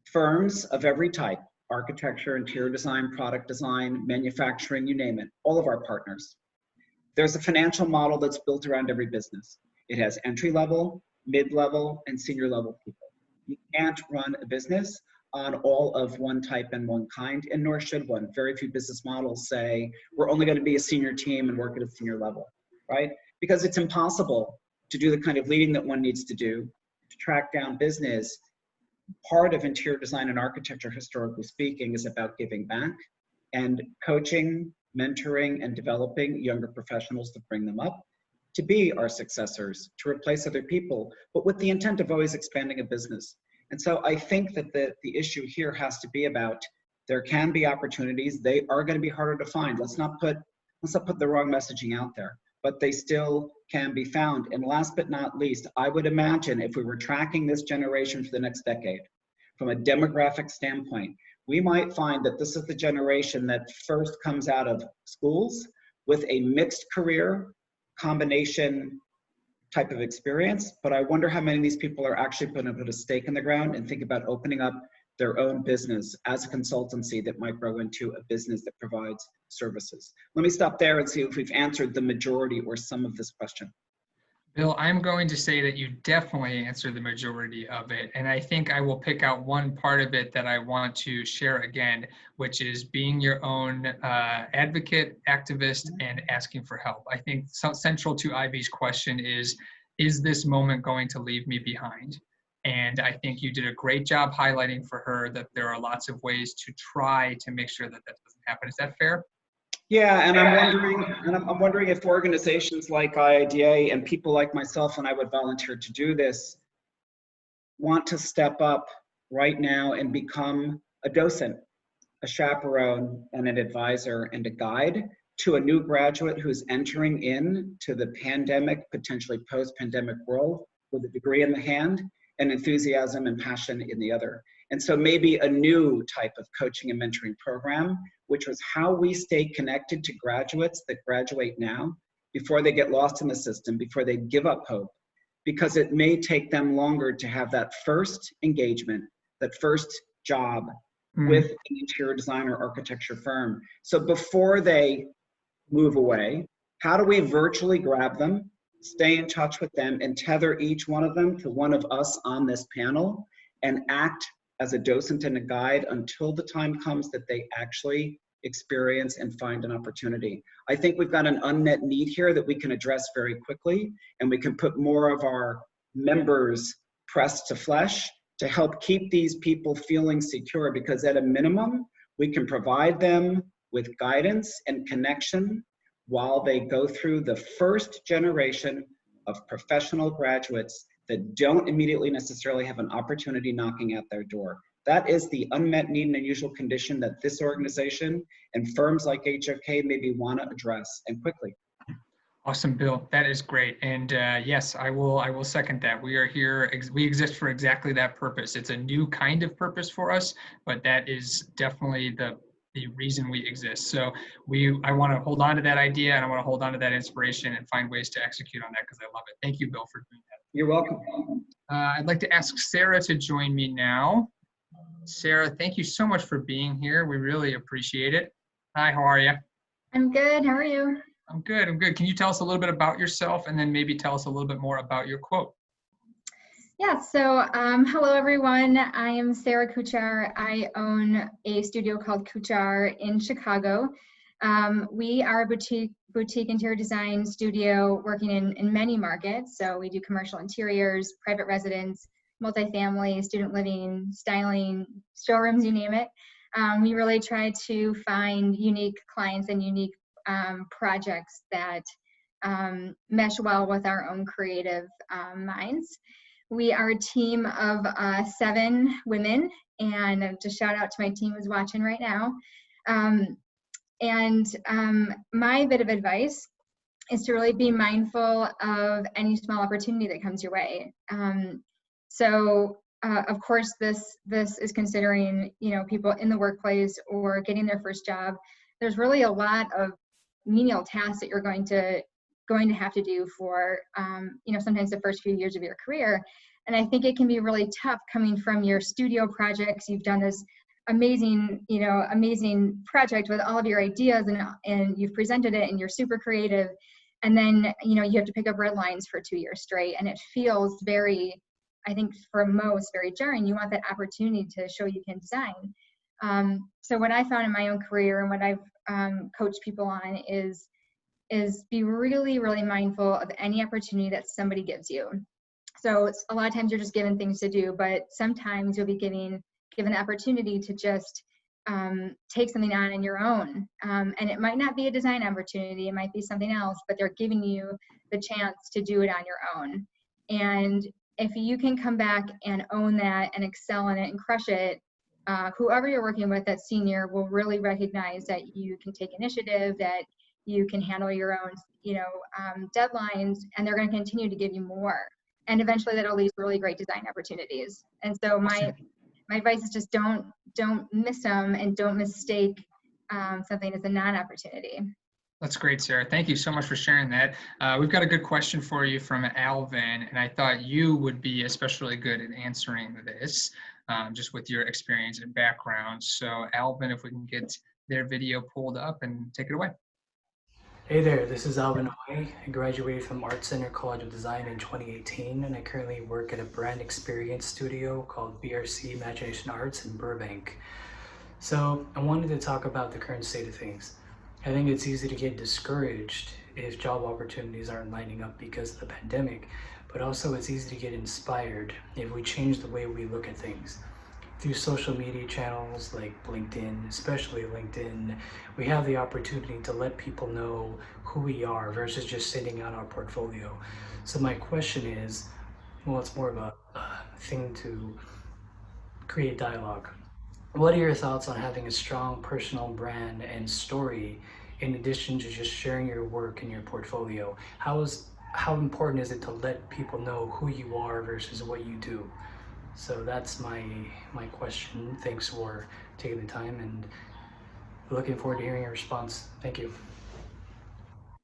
firms of every type, architecture, interior design, product design, manufacturing, you name it, all of our partners. There's a financial model that's built around every business. It has entry-level, mid-level, and senior-level people. You can't run a business on all of one type and one kind, and nor should one. Very few business models say, we're only going to be a senior team and work at a senior level, right? Because it's impossible to do the kind of leading that one needs to do to track down business. Part of interior design and architecture, historically speaking, is about giving back and coaching, mentoring, and developing younger professionals to bring them up, to be our successors, to replace other people, but with the intent of always expanding a business. And so I think that the issue here has to be about, there can be opportunities, they are going to be harder to find. Let's not put the wrong messaging out there, but they still can be found. And last but not least, I would imagine if we were tracking this generation for the next decade, from a demographic standpoint, we might find that this is the generation that first comes out of schools with a mixed career combination type of experience, but I wonder how many of these people are actually going to put a stake in the ground and think about opening up their own business as a consultancy that might grow into a business that provides services. Let me stop there and see if we've answered the majority or some of this question. Bill, I'm going to say that you definitely answered the majority of it. And I think I will pick out one part of it that I want to share again, which is being your own advocate, activist, and asking for help. I think central to Ivy's question is this moment going to leave me behind? And I think you did a great job highlighting for her that there are lots of ways to try to make sure that that doesn't happen. Is that fair? Yeah, and I'm wondering if organizations like IIDA and people like myself, and I would volunteer to do this, want to step up right now and become a docent, a chaperone, and an advisor and a guide to a new graduate who's entering into the pandemic, potentially post-pandemic world with a degree in the hand and enthusiasm and passion in the other. And so maybe a new type of coaching and mentoring program, which was how we stay connected to graduates that graduate now before they get lost in the system, before they give up hope, because it may take them longer to have that first engagement, that first job with an interior designer architecture firm. So before they move away, how do we virtually grab them, stay in touch with them, and tether each one of them to one of us on this panel and act as a docent and a guide until the time comes that they actually experience and find an opportunity. I think we've got an unmet need here that we can address very quickly, and we can put more of our members pressed to flesh to help keep these people feeling secure, because at a minimum, we can provide them with guidance and connection while they go through the first generation of professional graduates that don't immediately necessarily have an opportunity knocking at their door. That is the unmet need and unusual condition that this organization and firms like HOK maybe want to address, and quickly. Awesome, Bill. That is great. And yes, I will second that. We are here, we exist for exactly that purpose. It's a new kind of purpose for us, but that is definitely the reason we exist. So I want to hold on to that idea, and I want to hold on to that inspiration and find ways to execute on that, because I love it. Thank you, Bill, for doing that. You're welcome. I'd like to ask Sarah to join me now. Sarah, thank you so much for being here. We really appreciate it. Hi, how are you? I'm good. How are you? I'm good. I'm good. Can you tell us a little bit about yourself, and then maybe tell us a little bit more about your quote? Yeah, so hello everyone. I am Sarah Kuchar. I own a studio called Kuchar in Chicago. We are a boutique interior design studio working in many markets. So we do commercial interiors, private residence, multifamily, student living, styling, showrooms, you name it. We really try to find unique clients and unique projects that mesh well with our own creative minds. We are a team of 7 women, and just shout out to my team who's watching right now. My bit of advice is to really be mindful of any small opportunity that comes your way. Of course, this is considering, you know, people in the workplace or getting their first job. There's really a lot of menial tasks that you're going to have to do for, you know, sometimes the first few years of your career. And I think it can be really tough coming from your studio projects. You've done this amazing project with all of your ideas, and you've presented it and you're super creative. And then, you know, you have to pick up red lines for 2 years straight. And it feels very, I think for most, very jarring. You want that opportunity to show you can design. So what I found in my own career and what I've coached people on is be really, really mindful of any opportunity that somebody gives you. So a lot of times you're just given things to do, but sometimes you'll be given the opportunity to just take something on your own. And it might not be a design opportunity, it might be something else, but they're giving you the chance to do it on your own. And if you can come back and own that and excel in it and crush it, whoever you're working with at senior will really recognize that you can take initiative, that you can handle your own, you know, deadlines, and they're going to continue to give you more. And eventually that'll lead to really great design opportunities. And so my advice is just don't miss them, and don't mistake something as a non-opportunity. That's great, Sarah. Thank you so much for sharing that. We've got a good question for you from Alvin, and I thought you would be especially good at answering this, just with your experience and background. So Alvin, if we can get their video pulled up and take it away. Hey there, this is Alvin Lowey. I graduated from Art Center College of Design in 2018, and I currently work at a brand experience studio called BRC Imagination Arts in Burbank. So I wanted to talk about the current state of things. I think it's easy to get discouraged if job opportunities aren't lining up because of the pandemic, but also it's easy to get inspired if we change the way we look at things. Through social media channels like LinkedIn, especially LinkedIn, we have the opportunity to let people know who we are versus just sitting on our portfolio. So my question is, well, it's more of a thing to create dialogue. What are your thoughts on having a strong personal brand and story in addition to just sharing your work and your portfolio? How important is it to let people know who you are versus what you do? So that's my question. Thanks for taking the time, and looking forward to hearing your response. Thank you. All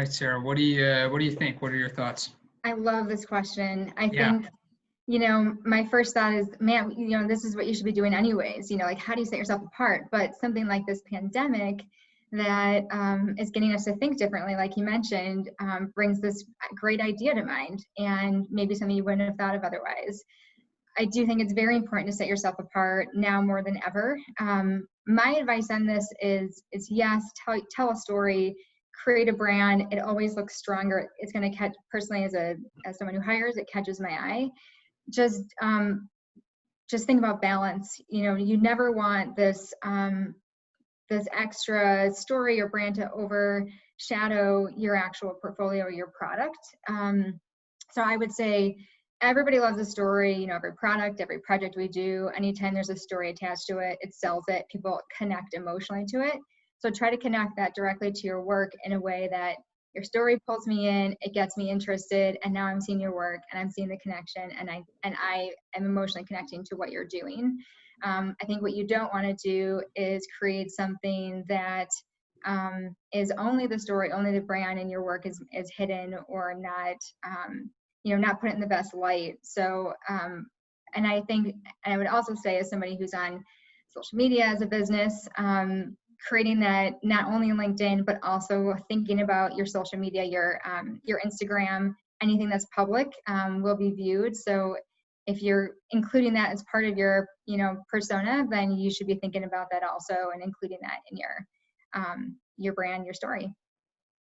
right, Sarah, what do you think? What are your thoughts? I love this question. I think, you know, my first thought is, man, you know, this is what you should be doing anyways. You know, like, how do you set yourself apart? But something like this pandemic that is getting us to think differently, like you mentioned, brings this great idea to mind, and maybe something you wouldn't have thought of otherwise. I do think it's very important to set yourself apart now more than ever. My advice on this is yes, tell a story, create a brand. It always looks stronger. It's going to catch, personally, as someone who hires, it catches my eye. Just think about balance. You know, you never want this extra story or brand to overshadow your actual portfolio or your product. So I would say everybody loves a story. You know, every product, every project we do, anytime there's a story attached to it, it sells it. People connect emotionally to it. So try to connect that directly to your work in a way that your story pulls me in, it gets me interested, and now I'm seeing your work and I'm seeing the connection, and I am emotionally connecting to what you're doing. I think what you don't want to do is create something that is only the story, only the brand, and your work is hidden or not, you know, not put it in the best light. So, and I think, and I would also say, as somebody who's on social media as a business, creating that not only in LinkedIn, but also thinking about your social media, your Instagram, anything that's public will be viewed. So if you're including that as part of your, you know, persona, then you should be thinking about that also and including that in your brand, your story.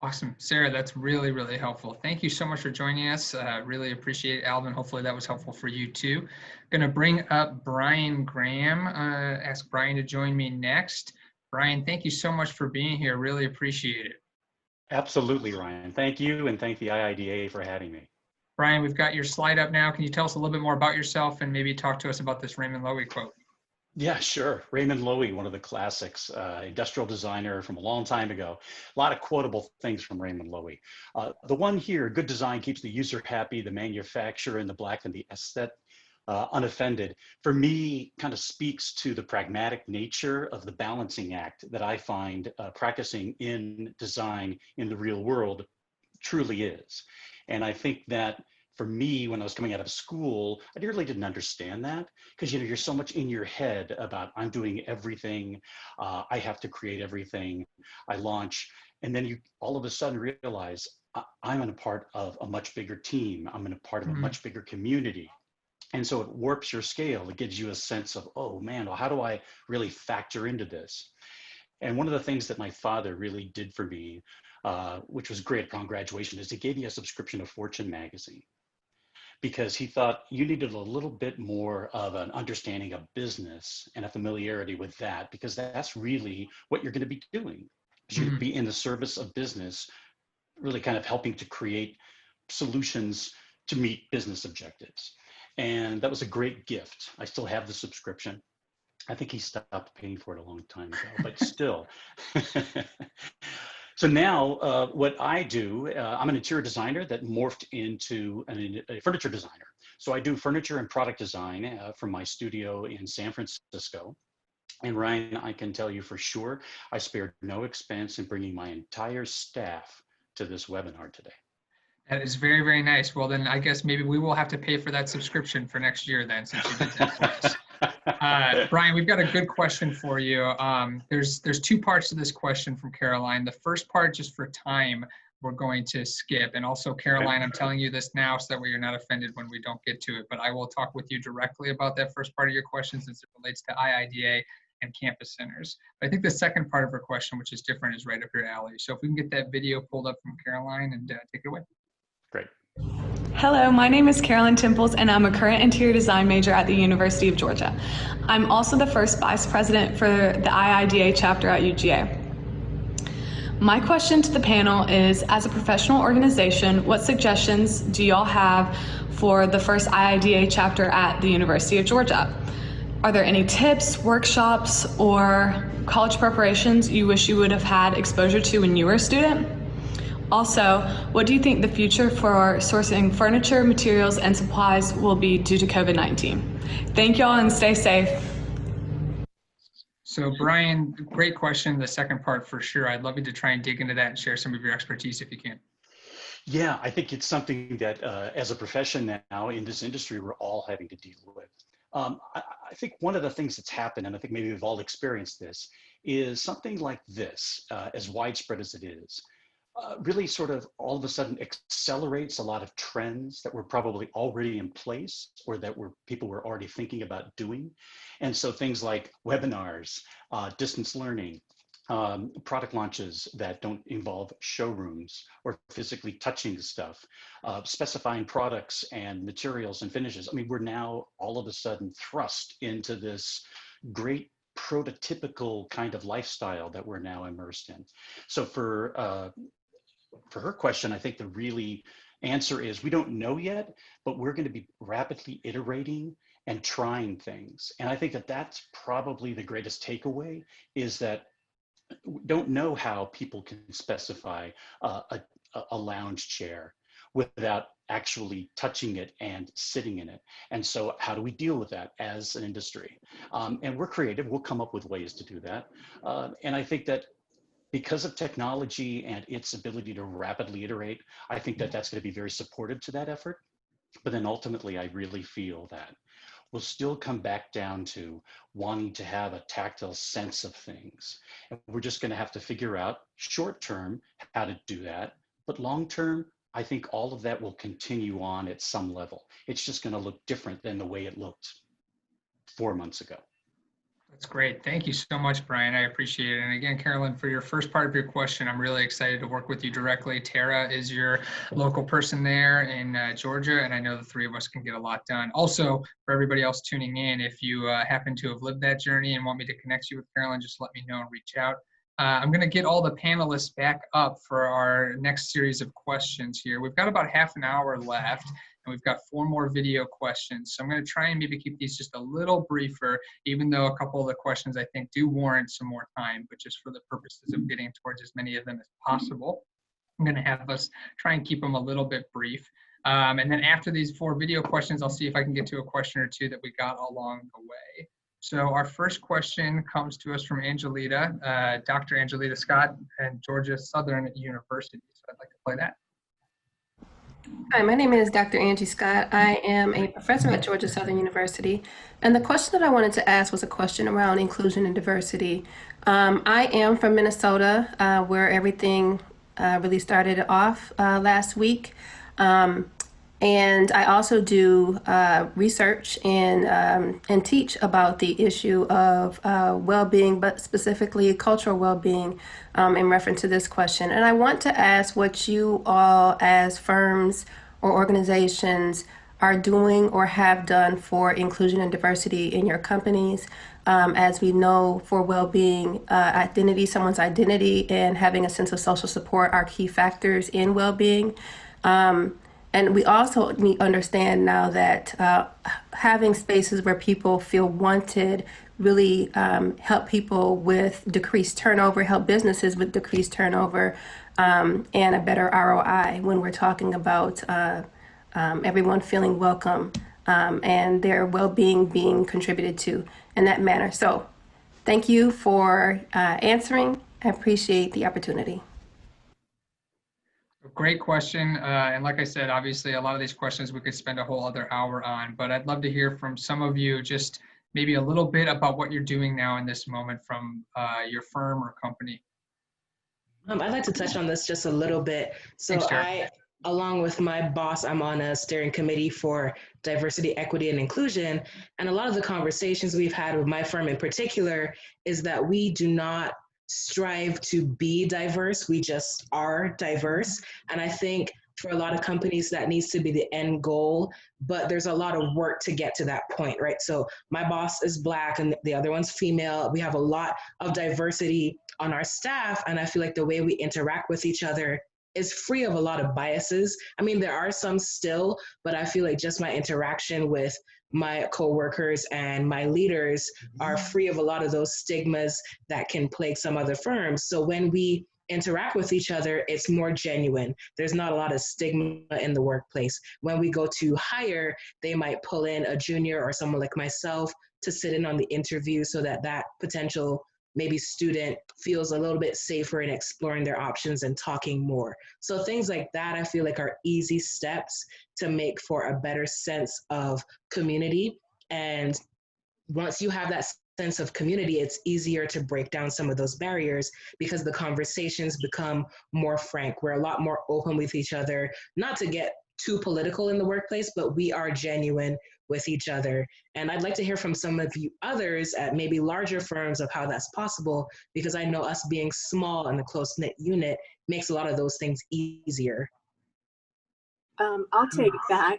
Awesome. Sarah, that's really, really helpful. Thank you so much for joining us. Really appreciate it, Alvin. Hopefully that was helpful for you too. Going to bring up Brian Graham, ask Brian to join me next. Brian, thank you so much for being here. Really appreciate it. Absolutely, Ryan. Thank you, and thank the IIDA for having me. Brian, we've got your slide up now. Can you tell us a little bit more about yourself and maybe talk to us about this Raymond Lowey quote? Yeah, sure. Raymond Lowey, one of the classics, industrial designer from a long time ago. A lot of quotable things from Raymond Lowey. The one here, good design keeps the user happy, the manufacturer in the black, and the aesthete unoffended, for me, kind of speaks to the pragmatic nature of the balancing act that I find practicing in design in the real world truly is. And I think that for me, when I was coming out of school, I really didn't understand that because you're so much in your head about I'm doing everything, I have to create everything, I launch, and then you all of a sudden realize I'm in a part of a much bigger team, I'm in a part of a much bigger community. And so it warps your scale. It gives you a sense of, oh man, well, how do I really factor into this? And one of the things that my father really did for me, which was great upon graduation, is he gave me a subscription to Fortune magazine, because he thought you needed a little bit more of an understanding of business and a familiarity with that, because that's really what you're going to be doing. You're going to be in the service of business, really kind of helping to create solutions to meet business objectives. And that was a great gift. I still have the subscription. I think he stopped paying for it a long time ago, but still. So now what I do, I'm an interior designer that morphed into a furniture designer. So I do furniture and product design from my studio in San Francisco. And Ryan, I can tell you for sure, I spared no expense in bringing my entire staff to this webinar today. That is very, very nice. Well, then I guess maybe we will have to pay for that subscription for next year then, since you did that for us. Brian, we've got a good question for you. There's two parts to this question from Caroline. The first part, just for time, we're going to skip. And also, Caroline, I'm telling you this now so that way you're not offended when we don't get to it. But I will talk with you directly about that first part of your question since it relates to IIDA and campus centers. But I think the second part of her question, which is different, is right up your alley. So if we can get that video pulled up from Caroline and take it away. Great. Hello, my name is Carolyn Temples, and I'm a current interior design major at the University of Georgia. I'm also the first vice president for the IIDA chapter at UGA. My question to the panel is, as a professional organization, what suggestions do y'all have for the first IIDA chapter at the University of Georgia? Are there any tips, workshops, or college preparations you wish you would have had exposure to when you were a student? Also, what do you think the future for sourcing furniture, materials, and supplies will be due to COVID-19? Thank y'all and stay safe. So Brian, great question. The second part for sure. I'd love you to try and dig into that and share some of your expertise if you can. Yeah, I think it's something that as a profession now in this industry, we're all having to deal with. I think one of the things that's happened, and I think maybe we've all experienced this, is something like this, as widespread as it is, really sort of all of a sudden accelerates a lot of trends that were probably already in place or that people were already thinking about doing. And so things like webinars, distance learning, product launches that don't involve showrooms or physically touching stuff, specifying products and materials and finishes. I mean, we're now all of a sudden thrust into this great prototypical kind of lifestyle that we're now immersed in. So for her question, I think the really answer is we don't know yet, but we're going to be rapidly iterating and trying things. And I think that that's probably the greatest takeaway, is that we don't know how people can specify a lounge chair without actually touching it and sitting in it. And so how do we deal with that as an industry? And we're creative, we'll come up with ways to do that. And I think that because of technology and its ability to rapidly iterate, I think that that's going to be very supportive to that effort. But then ultimately, I really feel that we'll still come back down to wanting to have a tactile sense of things. And we're just going to have to figure out short term how to do that. But long term, I think all of that will continue on at some level. It's just going to look different than the way it looked 4 months ago. That's great. Thank you so much, Brian. I appreciate it. And again, Carolyn, for your first part of your question, I'm really excited to work with you directly. Tara is your local person there in Georgia, and I know the three of us can get a lot done. Also, for everybody else tuning in, if you happen to have lived that journey and want me to connect you with Carolyn, just let me know and reach out. I'm going to get all the panelists back up for our next series of questions here. We've got about half an hour left. and we've got 4 more video questions. So I'm going to try and maybe keep these just a little briefer, even though a couple of the questions I think do warrant some more time, but just for the purposes of getting towards as many of them as possible, I'm going to have us try and keep them a little bit brief. And then after these 4 video questions, I'll see if I can get to a question or 2 that we got along the way. So our first question comes to us from Angelita, Dr. Angelita Scott at Georgia Southern University. So I'd like to play that. Hi, my name is Dr. Angie Scott. I am a professor at Georgia Southern University. And the question that I wanted to ask was a question around inclusion and diversity. I am from Minnesota, where everything really started off last week. And I also do research and teach about the issue of well-being, but specifically cultural well-being in reference to this question. And I want to ask what you all as firms or organizations are doing or have done for inclusion and diversity in your companies. As we know, for well-being, identity, someone's identity and having a sense of social support are key factors in well-being. And we also need to understand now that having spaces where people feel wanted really help people with decreased turnover, help businesses with decreased turnover, and a better ROI when we're talking about everyone feeling welcome and their well-being being contributed to in that manner. So thank you for answering. I appreciate the opportunity. Great question. And like I said, obviously, a lot of these questions we could spend a whole other hour on, but I'd love to hear from some of you just maybe a little bit about what you're doing now in this moment from your firm or company. I'd like to touch on this just a little bit. So Thanks, along with my boss, I'm on a steering committee for diversity, equity, and inclusion. And a lot of the conversations we've had with my firm in particular is that we do not strive to be diverse, we just are diverse. And I think for a lot of companies that needs to be the end goal, but there's a lot of work to get to that point, right? So my boss is Black and the other one's female. We have a lot of diversity on our staff, and I feel like the way we interact with each other is free of a lot of biases. I mean, there are some still, but I feel like just my interaction with my coworkers and my leaders are free of a lot of those stigmas that can plague some other firms. So when we interact with each other, it's more genuine. There's not a lot of stigma in the workplace. When we go to hire, they might pull in a junior or someone like myself to sit in on the interview so that that potential maybe student feels a little bit safer in exploring their options and talking more. So things like that, I feel like are easy steps to make for a better sense of community. And once you have that sense of community, it's easier to break down some of those barriers because the conversations become more frank. We're a lot more open with each other, not to get too political in the workplace, but we are genuine with each other. And I'd like to hear from some of you others at maybe larger firms of how that's possible, because I know us being small and a close-knit unit makes a lot of those things easier. I'll take that.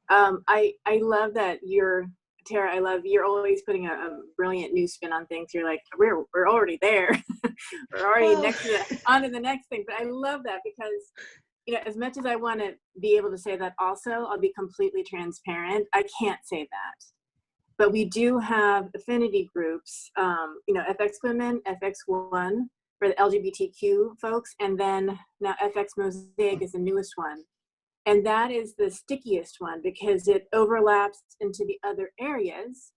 I love that Tara, I love you're always putting a brilliant new spin on things. You're like, we're already there. We're already on to the next thing. But I love that because, you know, as much as I want to be able to say that also, I'll be completely transparent. I can't say that. But we do have affinity groups, you know, FX Women, FX1 for the LGBTQ folks, and then now FX Mosaic is the newest one. And that is the stickiest one because it overlaps into the other areas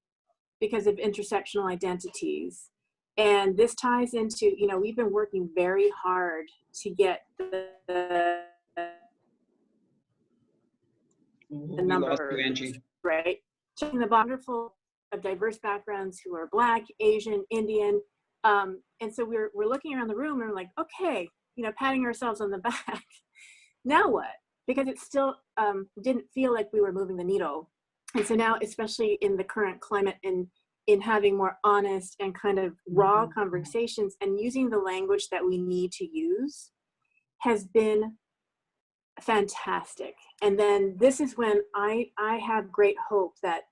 because of intersectional identities. And this ties into, you know, we've been working very hard to get the numbers, right? Checking the wonderful of diverse backgrounds who are Black, Asian, Indian. And so we're looking around the room and we're like, okay, you know, patting ourselves on the back. Now what? Because it still didn't feel like we were moving the needle. And so now, especially in the current climate, in having more honest and kind of raw conversations and using the language that we need to use has been fantastic. And then this is when I have great hope that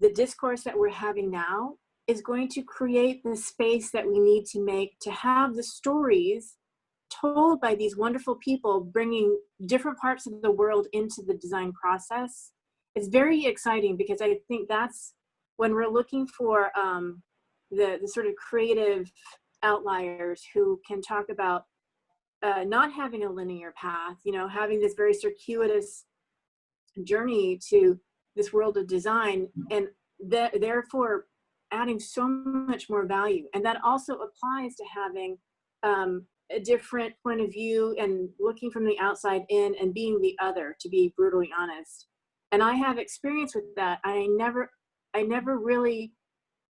the discourse that we're having now is going to create the space that we need to make to have the stories told by these wonderful people bringing different parts of the world into the design process is very exciting, because I think that's when we're looking for the sort of creative outliers who can talk about not having a linear path, you know, having this very circuitous journey to this world of design, and therefore adding so much more value. And that also applies to having a different point of view and looking from the outside in and being the other, to be brutally honest. And I have experience with that. I never really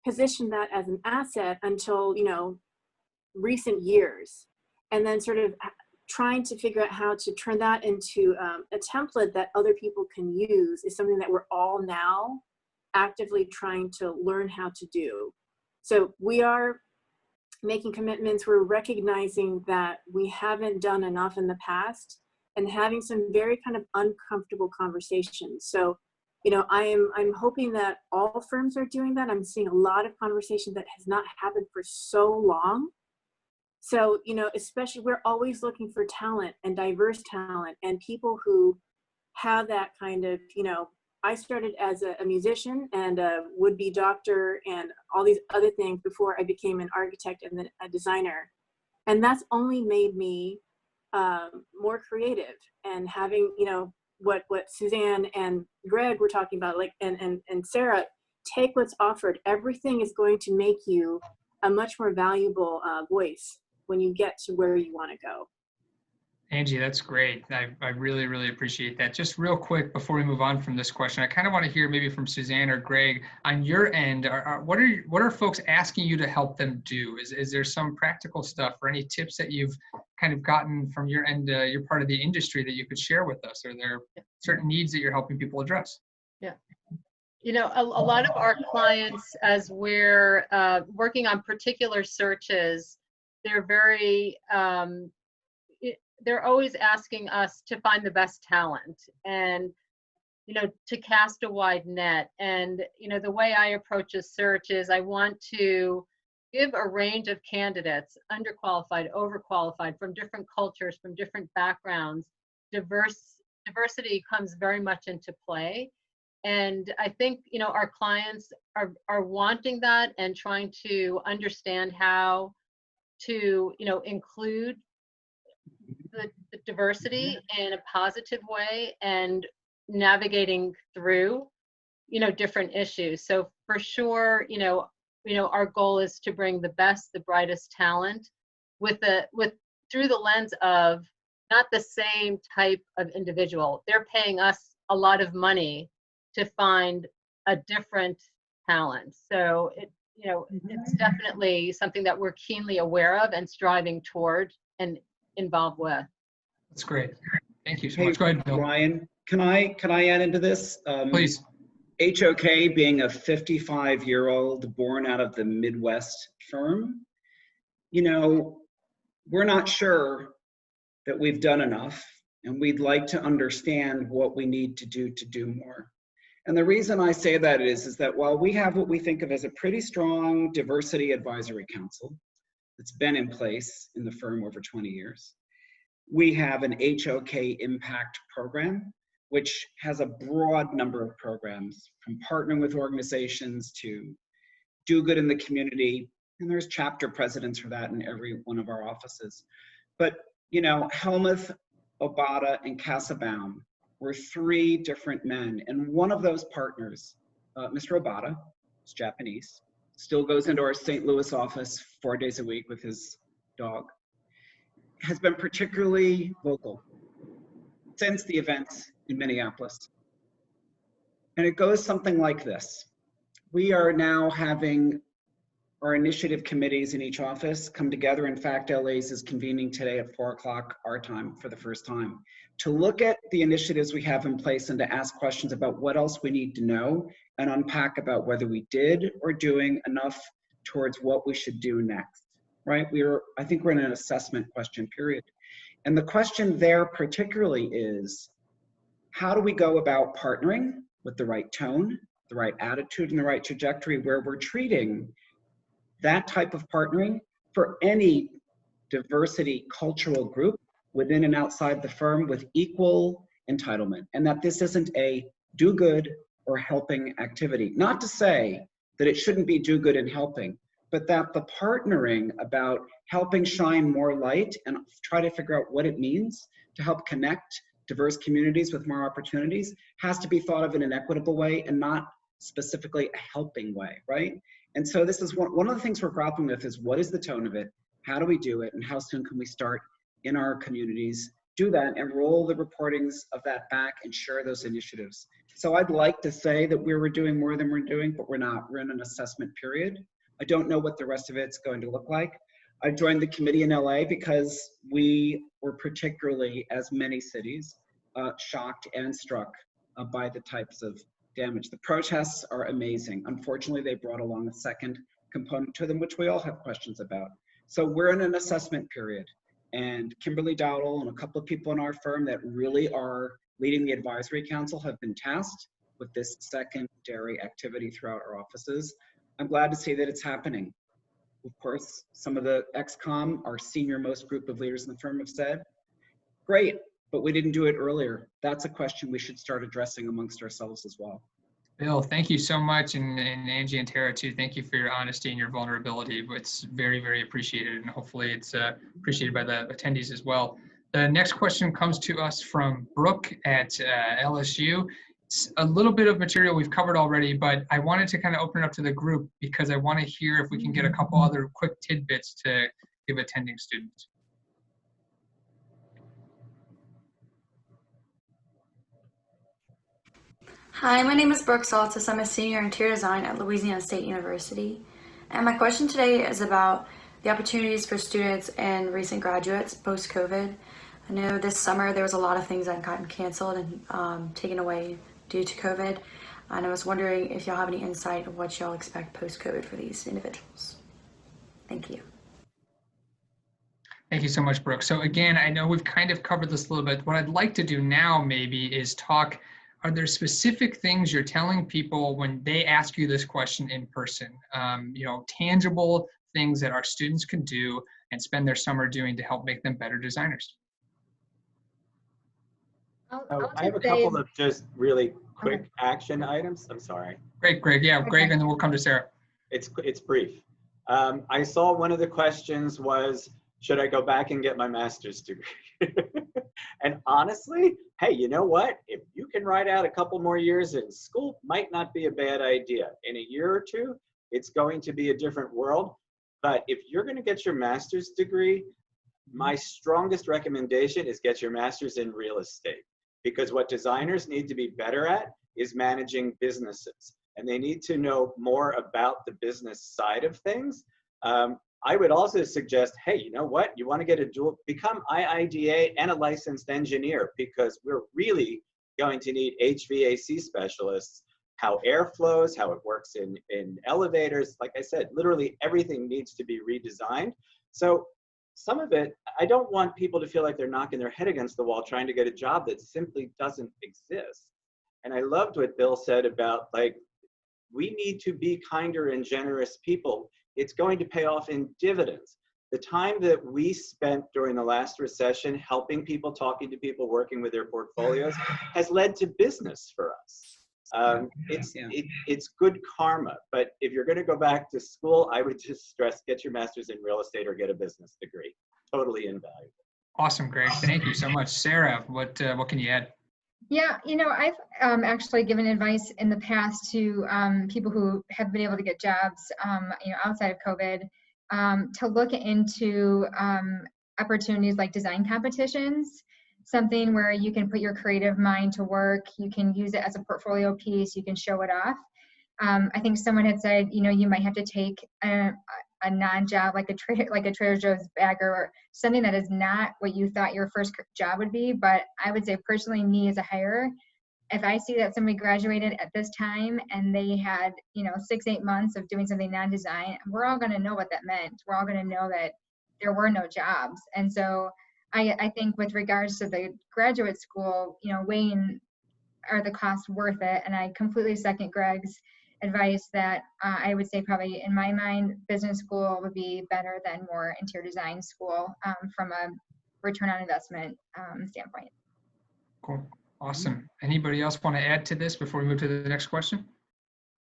positioned that as an asset until, you know, recent years. And then sort of trying to figure out how to turn that into a template that other people can use is something that we're all now actively trying to learn how to do. So we are making commitments. We're recognizing that we haven't done enough in the past, and having some very kind of uncomfortable conversations. So, you know, I'm hoping that all firms are doing that. I'm seeing a lot of conversation that has not happened for so long. So, you know, especially we're always looking for talent and diverse talent and people who have that kind of, you know, I started as a musician and a would-be doctor and all these other things before I became an architect and then a designer. And that's only made me more creative. And having, you know, what Suzanne and Greg were talking about, like, and Sarah, take what's offered. Everything is going to make you a much more valuable voice when you get to where you want to go. Angie, that's great. I really, really appreciate that. Just real quick before we move on from this question, I kind of want to hear maybe from Suzanne or Greg on your end. What are folks asking you to help them do? Is there some practical stuff or any tips that you've kind of gotten from your end, you're part of the industry, that you could share with us? Are there certain needs that you're helping people address? Yeah. You know, a lot of our clients, as we're working on particular searches, they're very, they're always asking us to find the best talent and, you know, to cast a wide net. And, you know, the way I approach a search is I want to give a range of candidates, underqualified, overqualified, from different cultures, from different backgrounds. Diversity comes very much into play. And I think, you know, our clients are wanting that and trying to understand how to, you know, include the diversity in a positive way and navigating through, you know, different issues. So for sure, you know, our goal is to bring the best, the brightest talent through the lens of not the same type of individual. They're paying us a lot of money to find a different talent. So it's definitely something that we're keenly aware of and striving toward and involved with. That's great. Thank you so much. Go ahead, Bill. Ryan, can I add into this? Please. HOK being a 55-year-old born out of the Midwest firm, you know, we're not sure that we've done enough, and we'd like to understand what we need to do more. And the reason I say that is that while we have what we think of as a pretty strong diversity advisory council that's been in place in the firm over 20 years, we have an HOK impact program, which has a broad number of programs, from partnering with organizations to do good in the community. And there's chapter presidents for that in every one of our offices. But, you know, Helmuth, Obata, and Kassabaum were three different men. And one of those partners, Mr. Obata, is Japanese, still goes into our St. Louis office 4 days a week with his dog, has been particularly vocal since the events in Minneapolis. And it goes something like this. We are now having our initiative committees in each office come together. In fact, LA's is convening today at 4 o'clock our time for the first time to look at the initiatives we have in place and to ask questions about what else we need to know and unpack about whether we did or doing enough towards what we should do next, right? I think we're in an assessment question period. And the question there particularly is, how do we go about partnering with the right tone, the right attitude, and the right trajectory, where we're treating that type of partnering for any diversity cultural group within and outside the firm with equal entitlement, and that this isn't a do good or helping activity. Not to say that it shouldn't be do good and helping, but that the partnering about helping shine more light and try to figure out what it means to help connect diverse communities with more opportunities has to be thought of in an equitable way and not specifically a helping way, right? And so this is one of the things we're grappling with is what is the tone of it? How do we do it? And how soon can we start in our communities, do that and roll the reportings of that back and share those initiatives. So I'd like to say that we're doing more than we're doing, but we're not. We're in an assessment period. I don't know what the rest of it's going to look like. I joined the committee in LA because we were particularly, as many cities, shocked and struck by the types of damage. The protests are amazing. Unfortunately, they brought along a second component to them, which we all have questions about. So we're in an assessment period. And Kimberly Dowdle and a couple of people in our firm that really are leading the advisory council have been tasked with this secondary activity throughout our offices. I'm glad to see that it's happening. Of course, some of the ex-com, our senior most group of leaders in the firm have said, great, but we didn't do it earlier. That's a question we should start addressing amongst ourselves as well. Bill, thank you so much, and Angie and Tara too. Thank you for your honesty and your vulnerability. It's very, very appreciated, and hopefully it's appreciated by the attendees as well. The next question comes to us from Brooke at LSU. It's a little bit of material we've covered already, but I wanted to kind of open it up to the group because I want to hear if we can get a couple other quick tidbits to give attending students. Hi, my name is Brooke Saltis. I'm a senior in interior design at Louisiana State University. And my question today is about the opportunities for students and recent graduates post-COVID. I know this summer there was a lot of things that got canceled and taken away due to COVID. And I was wondering if y'all have any insight of what y'all expect post-COVID for these individuals. Thank you. Thank you so much, Brooke. So again, I know we've kind of covered this a little bit. What I'd like to do now maybe is talk, are there specific things you're telling people when they ask you this question in person? You know, tangible things that our students can do and spend their summer doing to help make them better designers. I have a couple of just really quick action items. I'm sorry. Great, Greg. Yeah, Greg, and then we'll come to Sarah. It's brief. I saw one of the questions was, should I go back and get my master's degree? And honestly, hey, you know what? If you can ride out a couple more years in school, might not be a bad idea. In a year or two, it's going to be a different world. But if you're going to get your master's degree, my strongest recommendation is get your master's in real estate. Because what designers need to be better at is managing businesses. And they need to know more about the business side of things. I would also suggest, hey, you know what? You want to get a dual, become IIDA and a licensed engineer, because we're really going to need HVAC specialists, how air flows, how it works in elevators. Like I said, literally everything needs to be redesigned. So some of it, I don't want people to feel like they're knocking their head against the wall trying to get a job that simply doesn't exist. And I loved what Bill said about, like, we need to be kinder and generous people. It's going to pay off in dividends. The time that we spent during the last recession helping people, talking to people, working with their portfolios has led to business for us. It's good karma, but if you're going to go back to school, I would just stress, get your master's in real estate or get a business degree. Totally invaluable. Awesome, Greg. Thank you so much. Sarah, what can you add? Yeah, you know, I've actually given advice in the past to people who have been able to get jobs, you know, outside of COVID, to look into opportunities like design competitions, something where you can put your creative mind to work, you can use it as a portfolio piece, you can show it off. I think someone had said, you know, you might have to take a non-job like a Trader Joe's bagger or something that is not what you thought your first job would be. But I would say personally, me as a hirer, if I see that somebody graduated at this time and they had, you know, 6-8 months of doing something non-design, we're all going to know what that meant. We're all going to know that there were no jobs. And so I think with regards to the graduate school, you know, weighing, are the costs worth it? And I completely second Greg's advice that I would say probably in my mind, business school would be better than more interior design school from a return on investment standpoint. Cool. Awesome. Anybody else want to add to this before we move to the next question?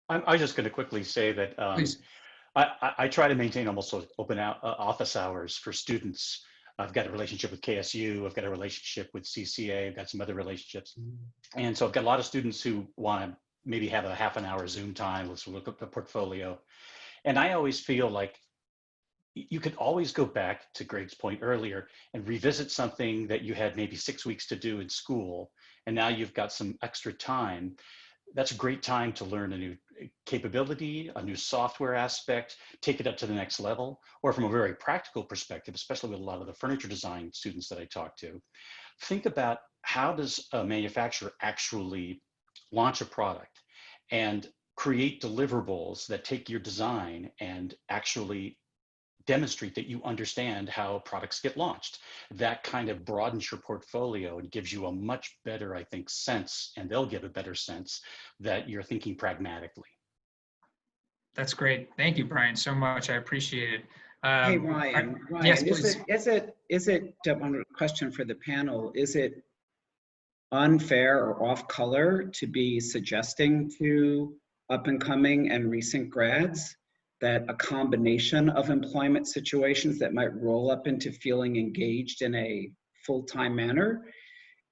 I'm just going to quickly say that Please. I try to maintain almost open office hours for students. I've got a relationship with KSU. I've got a relationship with CCA. I've got some other relationships. And so I've got a lot of students who want to maybe have a half an hour Zoom time. Let's look at the portfolio. And I always feel like you could always go back to Greg's point earlier and revisit something that you had maybe 6 weeks to do in school. And now you've got some extra time. That's a great time to learn a new capability, a new software aspect, take it up to the next level. Or from a very practical perspective, especially with a lot of the furniture design students that I talk to, think about how does a manufacturer actually launch a product and create deliverables that take your design and actually demonstrate that you understand how products get launched. That kind of broadens your portfolio and gives you a much better, I think, sense, and they'll get a better sense that you're thinking pragmatically. That's great. Thank you, Brian, so much. I appreciate it. Hey, Ryan, yes, please. Is it a question for the panel, is it unfair or off color to be suggesting to up and coming and recent grads that a combination of employment situations that might roll up into feeling engaged in a full-time manner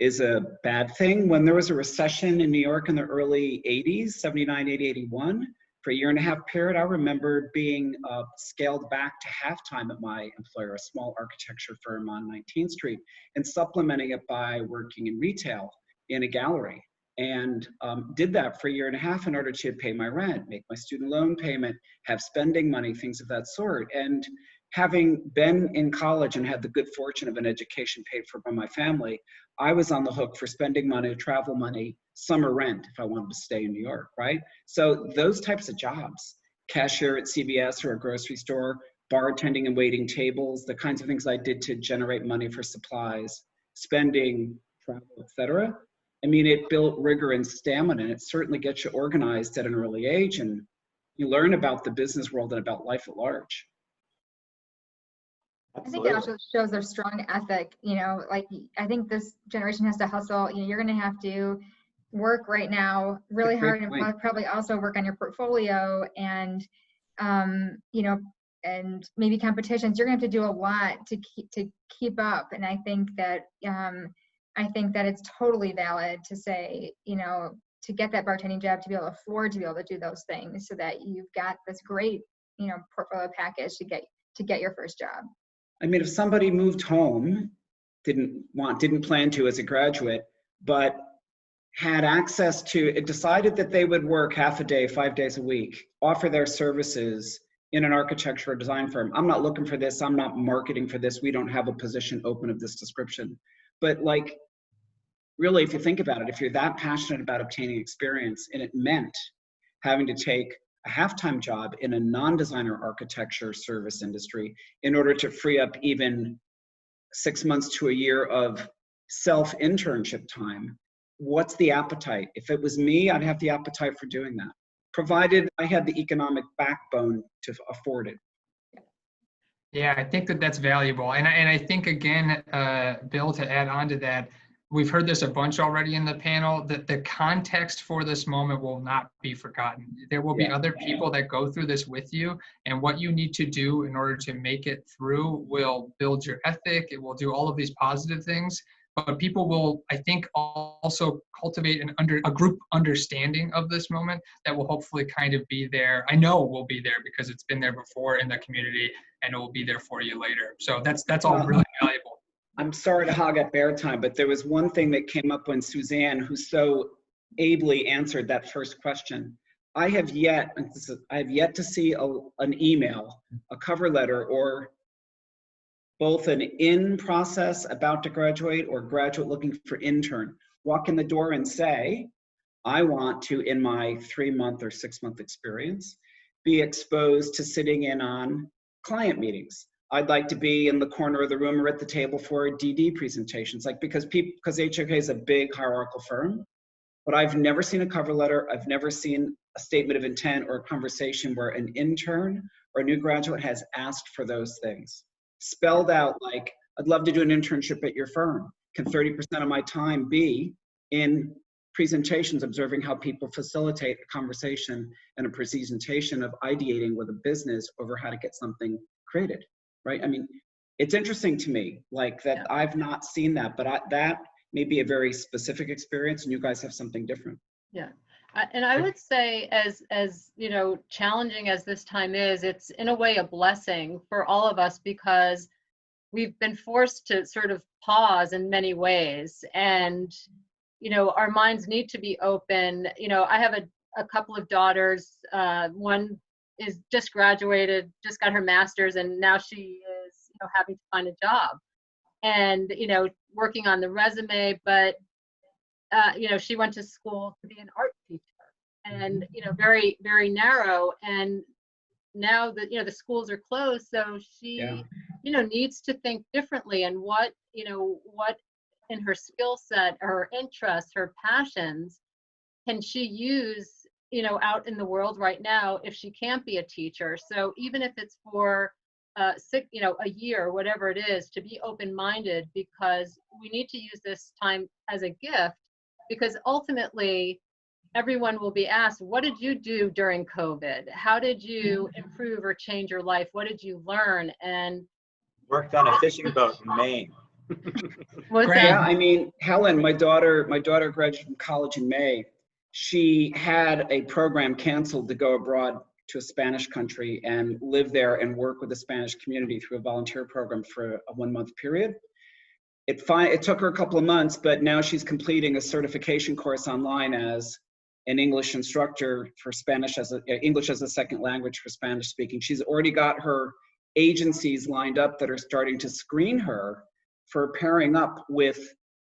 is a bad thing? When there was a recession in New York in the early 80s, 79, 80, 81, for a 1.5 year period, I remember being scaled back to half-time at my employer, a small architecture firm on 19th Street, and supplementing it by working in retail in a gallery. And did that for a 1.5 years in order to pay my rent, make my student loan payment, have spending money, things of that sort. And having been in college and had the good fortune of an education paid for by my family, I was on the hook for spending money, travel money, summer rent if I wanted to stay in New York, right? So those types of jobs, cashier at CVS or a grocery store, bartending and waiting tables, the kinds of things I did to generate money for supplies, spending, travel, etc. I mean, it built rigor and stamina, and it certainly gets you organized at an early age, and you learn about the business world and about life at large. I think it also shows their strong ethic. You know, like, I think this generation has to hustle. You know, you're going to have to work right now really hard and probably also work on your portfolio and, you know, and maybe competitions. You're going to have to do a lot to keep up. And I think that it's totally valid to say, you know, to get that bartending job, to be able to afford to be able to do those things so that you've got this great, you know, portfolio package to get your first job. I mean, if somebody moved home, didn't plan to as a graduate, but had access to, it decided that they would work half a day, 5 days a week, offer their services in an architecture or design firm. I'm not looking for this. I'm not marketing for this. We don't have a position open of this description. But like, really, if you think about it, if you're that passionate about obtaining experience and it meant having to take a half-time job in a non-designer architecture service industry in order to free up even 6 months to a year of self-internship time, what's the appetite? If it was me, I'd have the appetite for doing that, provided I had the economic backbone to afford it. Yeah, I think that that's valuable. And I think, again, Bill, to add on to that, we've heard this a bunch already in the panel, that the context for this moment will not be forgotten. There will be other people that go through this with you, and what you need to do in order to make it through will build your ethic. It will do all of these positive things, but people will, I think, also cultivate a group understanding of this moment that will hopefully kind of be there. I know will be there because it's been there before in the community, and it will be there for you later. So that's all really valuable. I'm sorry to hog up airtime, but there was one thing that came up when Suzanne, who so ably answered that first question. I have yet to see an email, a cover letter, or both an in process about to graduate or graduate looking for intern walk in the door and say, I want to, in my 3-month or 6-month experience, be exposed to sitting in on client meetings. I'd like to be in the corner of the room or at the table for DD presentations, like because HOK is a big hierarchical firm, but I've never seen a cover letter. I've never seen a statement of intent or a conversation where an intern or a new graduate has asked for those things. Spelled out like, I'd love to do an internship at your firm. Can 30% of my time be in presentations, observing how people facilitate a conversation and a presentation of ideating with a business over how to get something created, right? I mean, it's interesting to me, like that I've not seen that, but that may be a very specific experience and you guys have something different. Yeah. And I would say as you know, challenging as this time is, it's in a way a blessing for all of us because we've been forced to sort of pause in many ways. And, you know, our minds need to be open. You know, I have a couple of daughters. One is just graduated, just got her master's, and now she is, you know, having to find a job and, you know, working on the resume, but you know, she went to school to be an art teacher and, you know, very, very narrow. And now that, you know, the schools are closed, so she, you know, needs to think differently and what, you know, what in her skill set, her interests, her passions, can she use, you know, out in the world right now if she can't be a teacher. So even if it's for you know, a year, whatever it is, to be open-minded, because we need to use this time as a gift. Because ultimately, everyone will be asked, what did you do during COVID? How did you improve or change your life? What did you learn? And worked on a fishing boat in Maine. Yeah, I mean, Helen, my daughter graduated from college in May. She had a program canceled to go abroad to a Spanish country and live there and work with the Spanish community through a volunteer program for a 1-month period. It took her a couple of months, but now she's completing a certification course online as an English instructor for Spanish English as a second language for Spanish speaking. She's already got her agencies lined up that are starting to screen her for pairing up with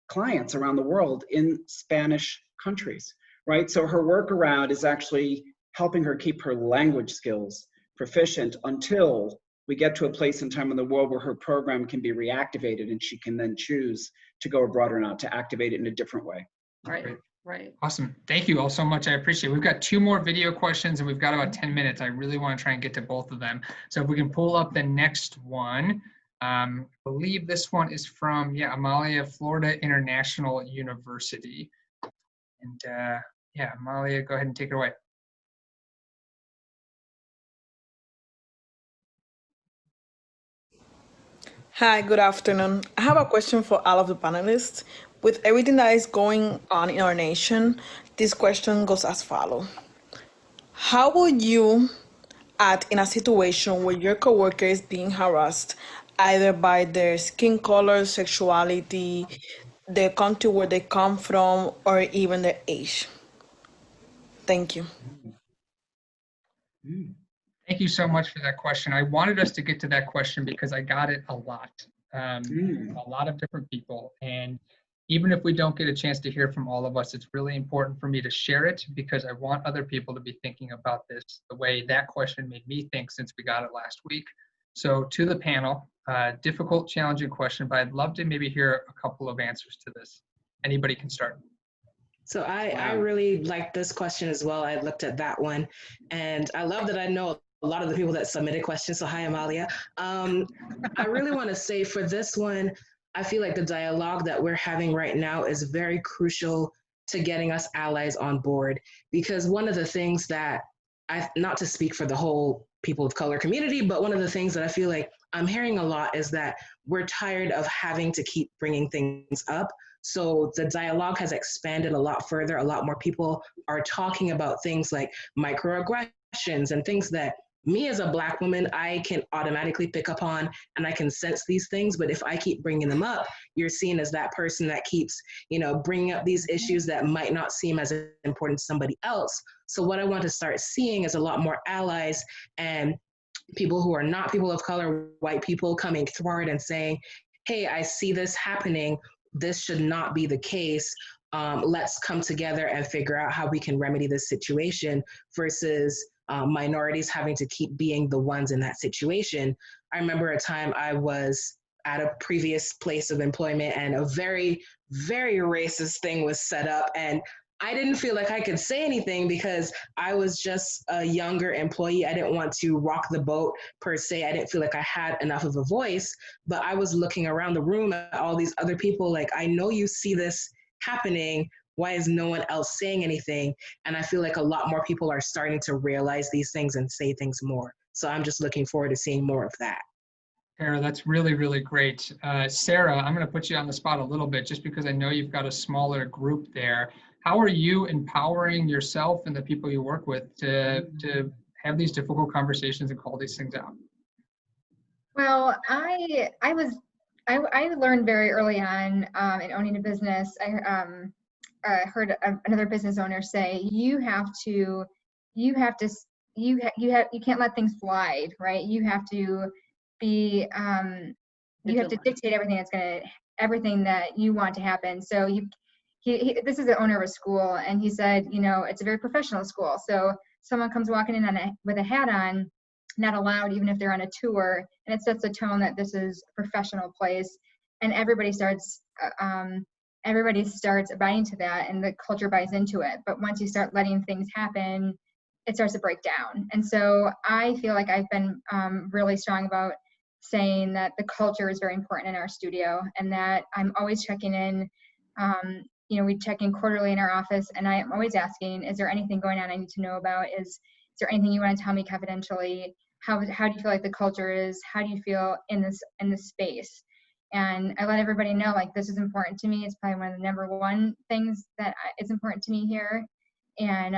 clients around the world in Spanish countries, right? So her workaround is actually helping her keep her language skills proficient until we get to a place in time in the world where her program can be reactivated and she can then choose to go abroad or not, to activate it in a different way. Right, right. Awesome. Thank you all so much. I appreciate it. We've got 2 more video questions and we've got about 10 minutes. I really want to try and get to both of them. So if we can pull up the next one. I believe this one is from, Amalia, Florida International University. And Amalia, go ahead and take it away. Hi, good afternoon. I have a question for all of the panelists. With everything that is going on in our nation, this question goes as follows. How would you act in a situation where your coworker is being harassed either by their skin color, sexuality, the country where they come from, or even their age? Thank you. Thank you so much for that question. I wanted us to get to that question because I got it a lot, a lot of different people. And even if we don't get a chance to hear from all of us, it's really important for me to share it because I want other people to be thinking about this the way that question made me think since we got it last week. So to the panel, difficult, challenging question, but I'd love to maybe hear a couple of answers to this. Anybody can start. So I really like this question as well. I looked at that one and I love that I know a lot of the people that submitted questions. So hi, Amalia. I really want to say for this one, I feel like the dialogue that we're having right now is very crucial to getting us allies on board, because one of the things that not to speak for the whole people of color community, but one of the things that I feel like I'm hearing a lot is that we're tired of having to keep bringing things up. So the dialogue has expanded a lot further. A lot more people are talking about things like microaggressions and things that me as a Black woman, I can automatically pick up on and I can sense these things. But if I keep bringing them up, you're seen as that person that keeps, bringing up these issues that might not seem as important to somebody else. So what I want to start seeing is a lot more allies and people who are not people of color, white people coming forward and saying, hey, I see this happening. This should not be the case. Let's come together and figure out how we can remedy this situation versus minorities having to keep being the ones in that situation. I remember a time I was at a previous place of employment and a very, very racist thing was set up. And I didn't feel like I could say anything because I was just a younger employee. I didn't want to rock the boat per se. I didn't feel like I had enough of a voice, but I was looking around the room at all these other people like, I know you see this happening. Why is no one else saying anything? And I feel like a lot more people are starting to realize these things and say things more. So I'm just looking forward to seeing more of that. Sarah, that's really, really great. Sarah, I'm going to put you on the spot a little bit just because I know you've got a smaller group there. How are you empowering yourself and the people you work with to have these difficult conversations and call these things out? Well, I learned very early on in owning a business. I heard another business owner say, you can't let things slide, right? You have to be you have to dictate everything that you want to happen. So this is the owner of a school, and he said, it's a very professional school. So someone comes walking in with a hat on, not allowed, even if they're on a tour, and it sets the tone that this is a professional place, and everybody starts abiding to that, and the culture buys into it. But once you start letting things happen, it starts to break down. And so I feel like I've been really strong about saying that the culture is very important in our studio, and that I'm always checking in. We check in quarterly in our office, and I am always asking, is there anything going on I need to know about? Is there anything you want to tell me confidentially? How do you feel like the culture is? How do you feel in this space? And I let everybody know, like, this is important to me. It's probably one of the number one things that is important to me here. And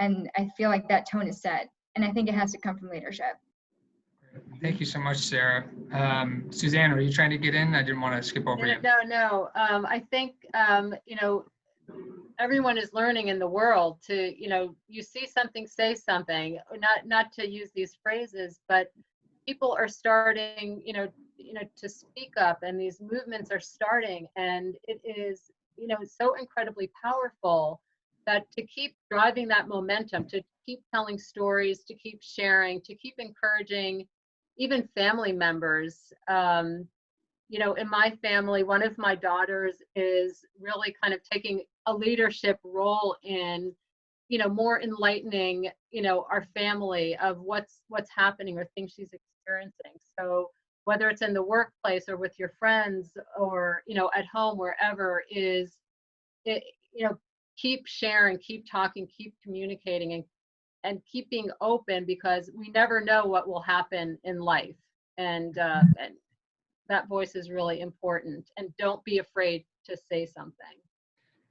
I feel like that tone is set. And I think it has to come from leadership. Thank you so much, Sarah. Suzanne, are you trying to get in? I didn't want to skip over you. No. I think, everyone is learning in the world to, you see something, say something, not to use these phrases, but people are starting, to speak up, and these movements are starting, and it is, so incredibly powerful that to keep driving that momentum, to keep telling stories, to keep sharing, to keep encouraging even family members. In my family, one of my daughters is really kind of taking a leadership role in, more enlightening, our family of what's happening or things she's experiencing. So whether it's in the workplace or with your friends or, at home, wherever, keep sharing, keep talking, keep communicating, and keep being open, because we never know what will happen in life. And that voice is really important, and don't be afraid to say something.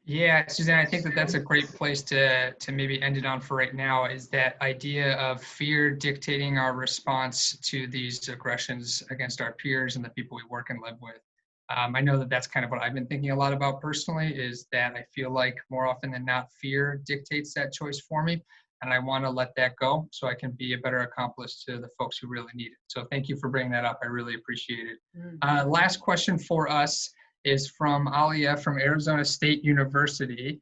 Yeah, Suzanne, I think that's a great place to maybe end it on for right now, is that idea of fear dictating our response to these aggressions against our peers and the people we work and live with. I know that that's kind of what I've been thinking a lot about personally, is that I feel like more often than not, fear dictates that choice for me. And I want to let that go so I can be a better accomplice to the folks who really need it. So thank you for bringing that up. I really appreciate it. Last question for us is from Alia from Arizona State University.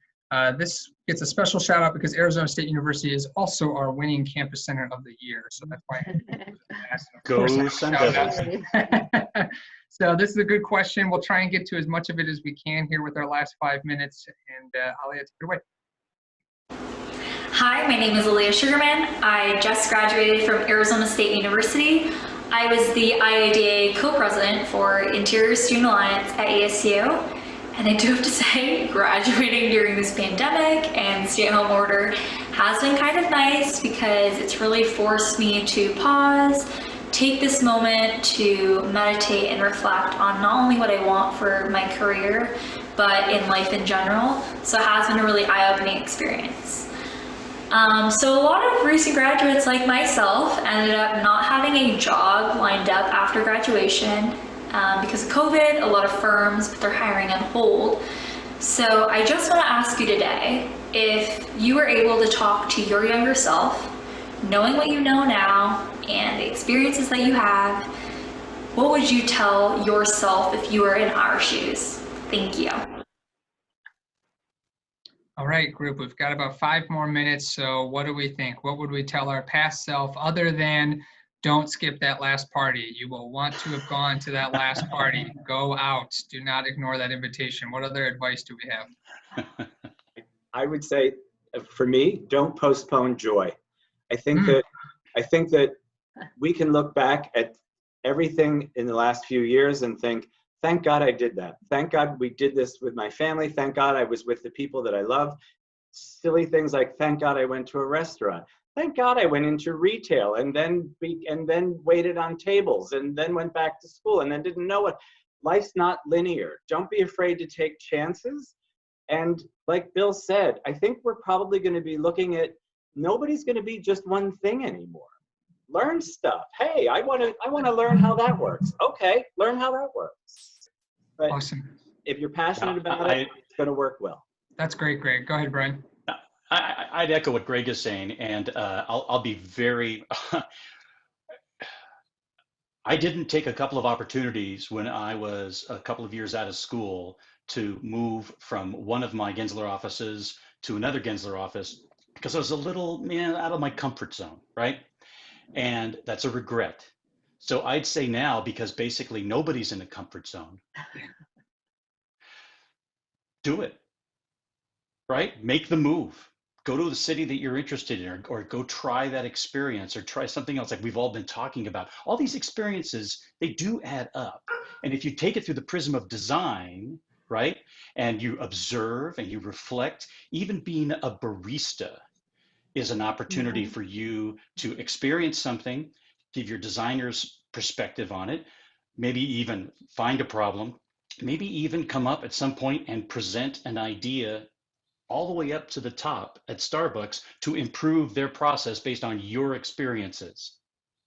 This gets a special shout out because Arizona State University is also our winning campus center of the year. So that's why I Go Sun Devils. So this is a good question. We'll try and get to as much of it as we can here with our last 5 minutes. And Alia, take it away. Hi, my name is Aaliyah Sugarman. I just graduated from Arizona State University. I was the IIDA co-president for Interior Student Alliance at ASU. And I do have to say, graduating during this pandemic and stay-at-home order has been kind of nice, because it's really forced me to pause, take this moment to meditate and reflect on not only what I want for my career, but in life in general. So it has been a really eye-opening experience. So a lot of recent graduates like myself ended up not having a job lined up after graduation. Because of COVID, a lot of firms put their hiring on hold. So I just want to ask you today, if you were able to talk to your younger self, knowing what you know now and the experiences that you have, what would you tell yourself if you were in our shoes? Thank you. All right, group, we've got about 5 more minutes. So what do we think? What would we tell our past self other than don't skip that last party? You will want to have gone to that last party. Go out. Do not ignore that invitation. What other advice do we have? I would say, for me, don't postpone joy. I think that we can look back at everything in the last few years and think, thank God I did that. Thank God we did this with my family. Thank God I was with the people that I love. Silly things like, thank God I went to a restaurant. Thank God I went into retail and then waited on tables and then went back to school and then didn't know what. Life's not linear. Don't be afraid to take chances. And like Bill said, I think we're probably going to be looking at, nobody's going to be just one thing anymore. Learn stuff. Hey, I want to learn how that works. Okay, learn how that works. But awesome. If you're passionate about it, it's going to work well. That's great, Greg. Go ahead, Brian. I'd echo what Greg is saying, and I'll be very. I didn't take a couple of opportunities when I was a couple of years out of school to move from one of my Gensler offices to another Gensler office because I was a little out of my comfort zone, right? And that's a regret. So I'd say now, because basically nobody's in a comfort zone, do it, right? Make the move. Go to the city that you're interested in, or go try that experience, or try something else like we've all been talking about. All these experiences, they do add up. And if you take it through the prism of design, right? And you observe and you reflect, even being a barista is an opportunity for you to experience something, give your designer's perspective on it, maybe even find a problem, maybe even come up at some point and present an idea all the way up to the top at Starbucks to improve their process based on your experiences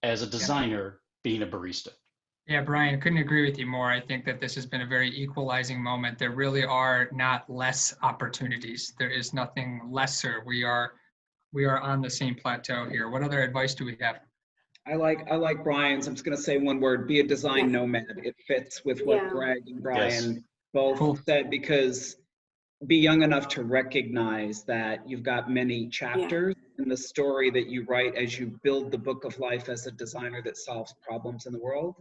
as a designer being a barista. Yeah, Brian, couldn't agree with you more. I think that this has been a very equalizing moment. There really are not less opportunities. There is nothing lesser. We are on the same plateau here. What other advice do we have? I like Brian's. I'm just going to say one word: be a design nomad. It fits with what Greg and Brian both said, because be young enough to recognize that you've got many chapters in the story that you write as you build the book of life as a designer that solves problems in the world.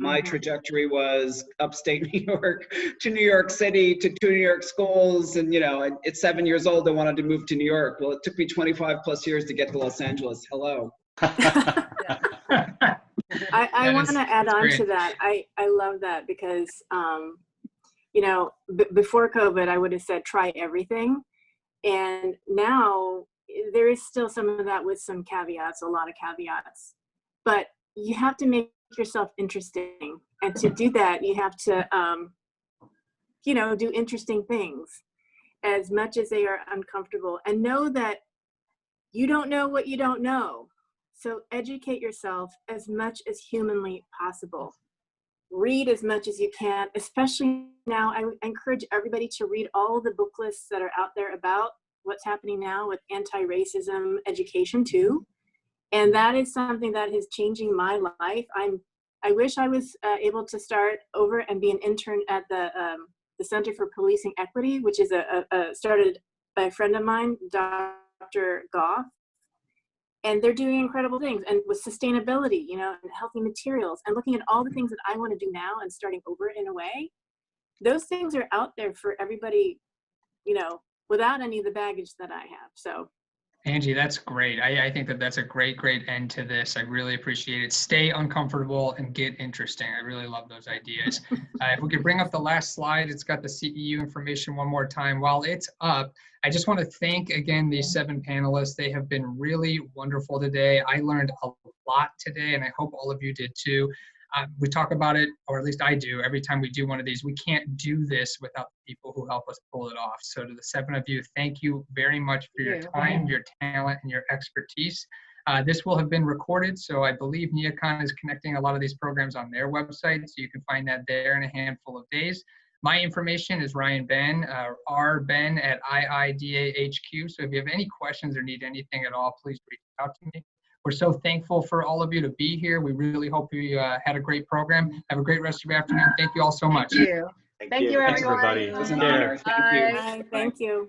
My trajectory was upstate New York to New York City to 2 New York schools. And, you know, at 7 years old, I wanted to move to New York. Well, it took me 25 plus years to get to Los Angeles. Hello. I want to add on to that. I love that because, you know, before COVID, I would have said try everything. And now there is still some of that with some caveats, a lot of caveats. But you have to make yourself interesting. And to do that, you have to, you know, do interesting things as much as they are uncomfortable. And know that you don't know what you don't know. So educate yourself as much as humanly possible. Read as much as you can, especially now. I encourage everybody to read all the book lists that are out there about what's happening now with anti-racism education too. And that is something that is changing my life. I wish I was able to start over and be an intern at the Center for Policing Equity, which is started by a friend of mine, Dr. Goff. And they're doing incredible things, and with sustainability, you know, and healthy materials, and looking at all the things that I want to do now and starting over in a way. Those things are out there for everybody, you know, without any of the baggage that I have. So, Angie, that's great. I think that that's a great end to this. I really appreciate it. Stay uncomfortable and get interesting. I really love those ideas. If we could bring up the last slide, it's got the CEU information one more time. While it's up, I just want to thank again these 7 panelists. They have been really wonderful today. I learned a lot today, and I hope all of you did too. We talk about it, or at least I do, every time we do one of these. We can't do this without the people who help us pull it off. So to the 7 of you, thank you very much for your time, your talent, and your expertise. This will have been recorded, so I believe Neocon is connecting a lot of these programs on their website, so you can find that there in a handful of days. My information is Ryan Ben, rben at IIDA HQ. So if you have any questions or need anything at all, please reach out to me. We're so thankful for all of you to be here. We really hope you had a great program. Have a great rest of your afternoon. Thank you all so much. Thank you. Thank you, everyone. Thanks, everybody. It was an honor. Thank you. bye. Thank you.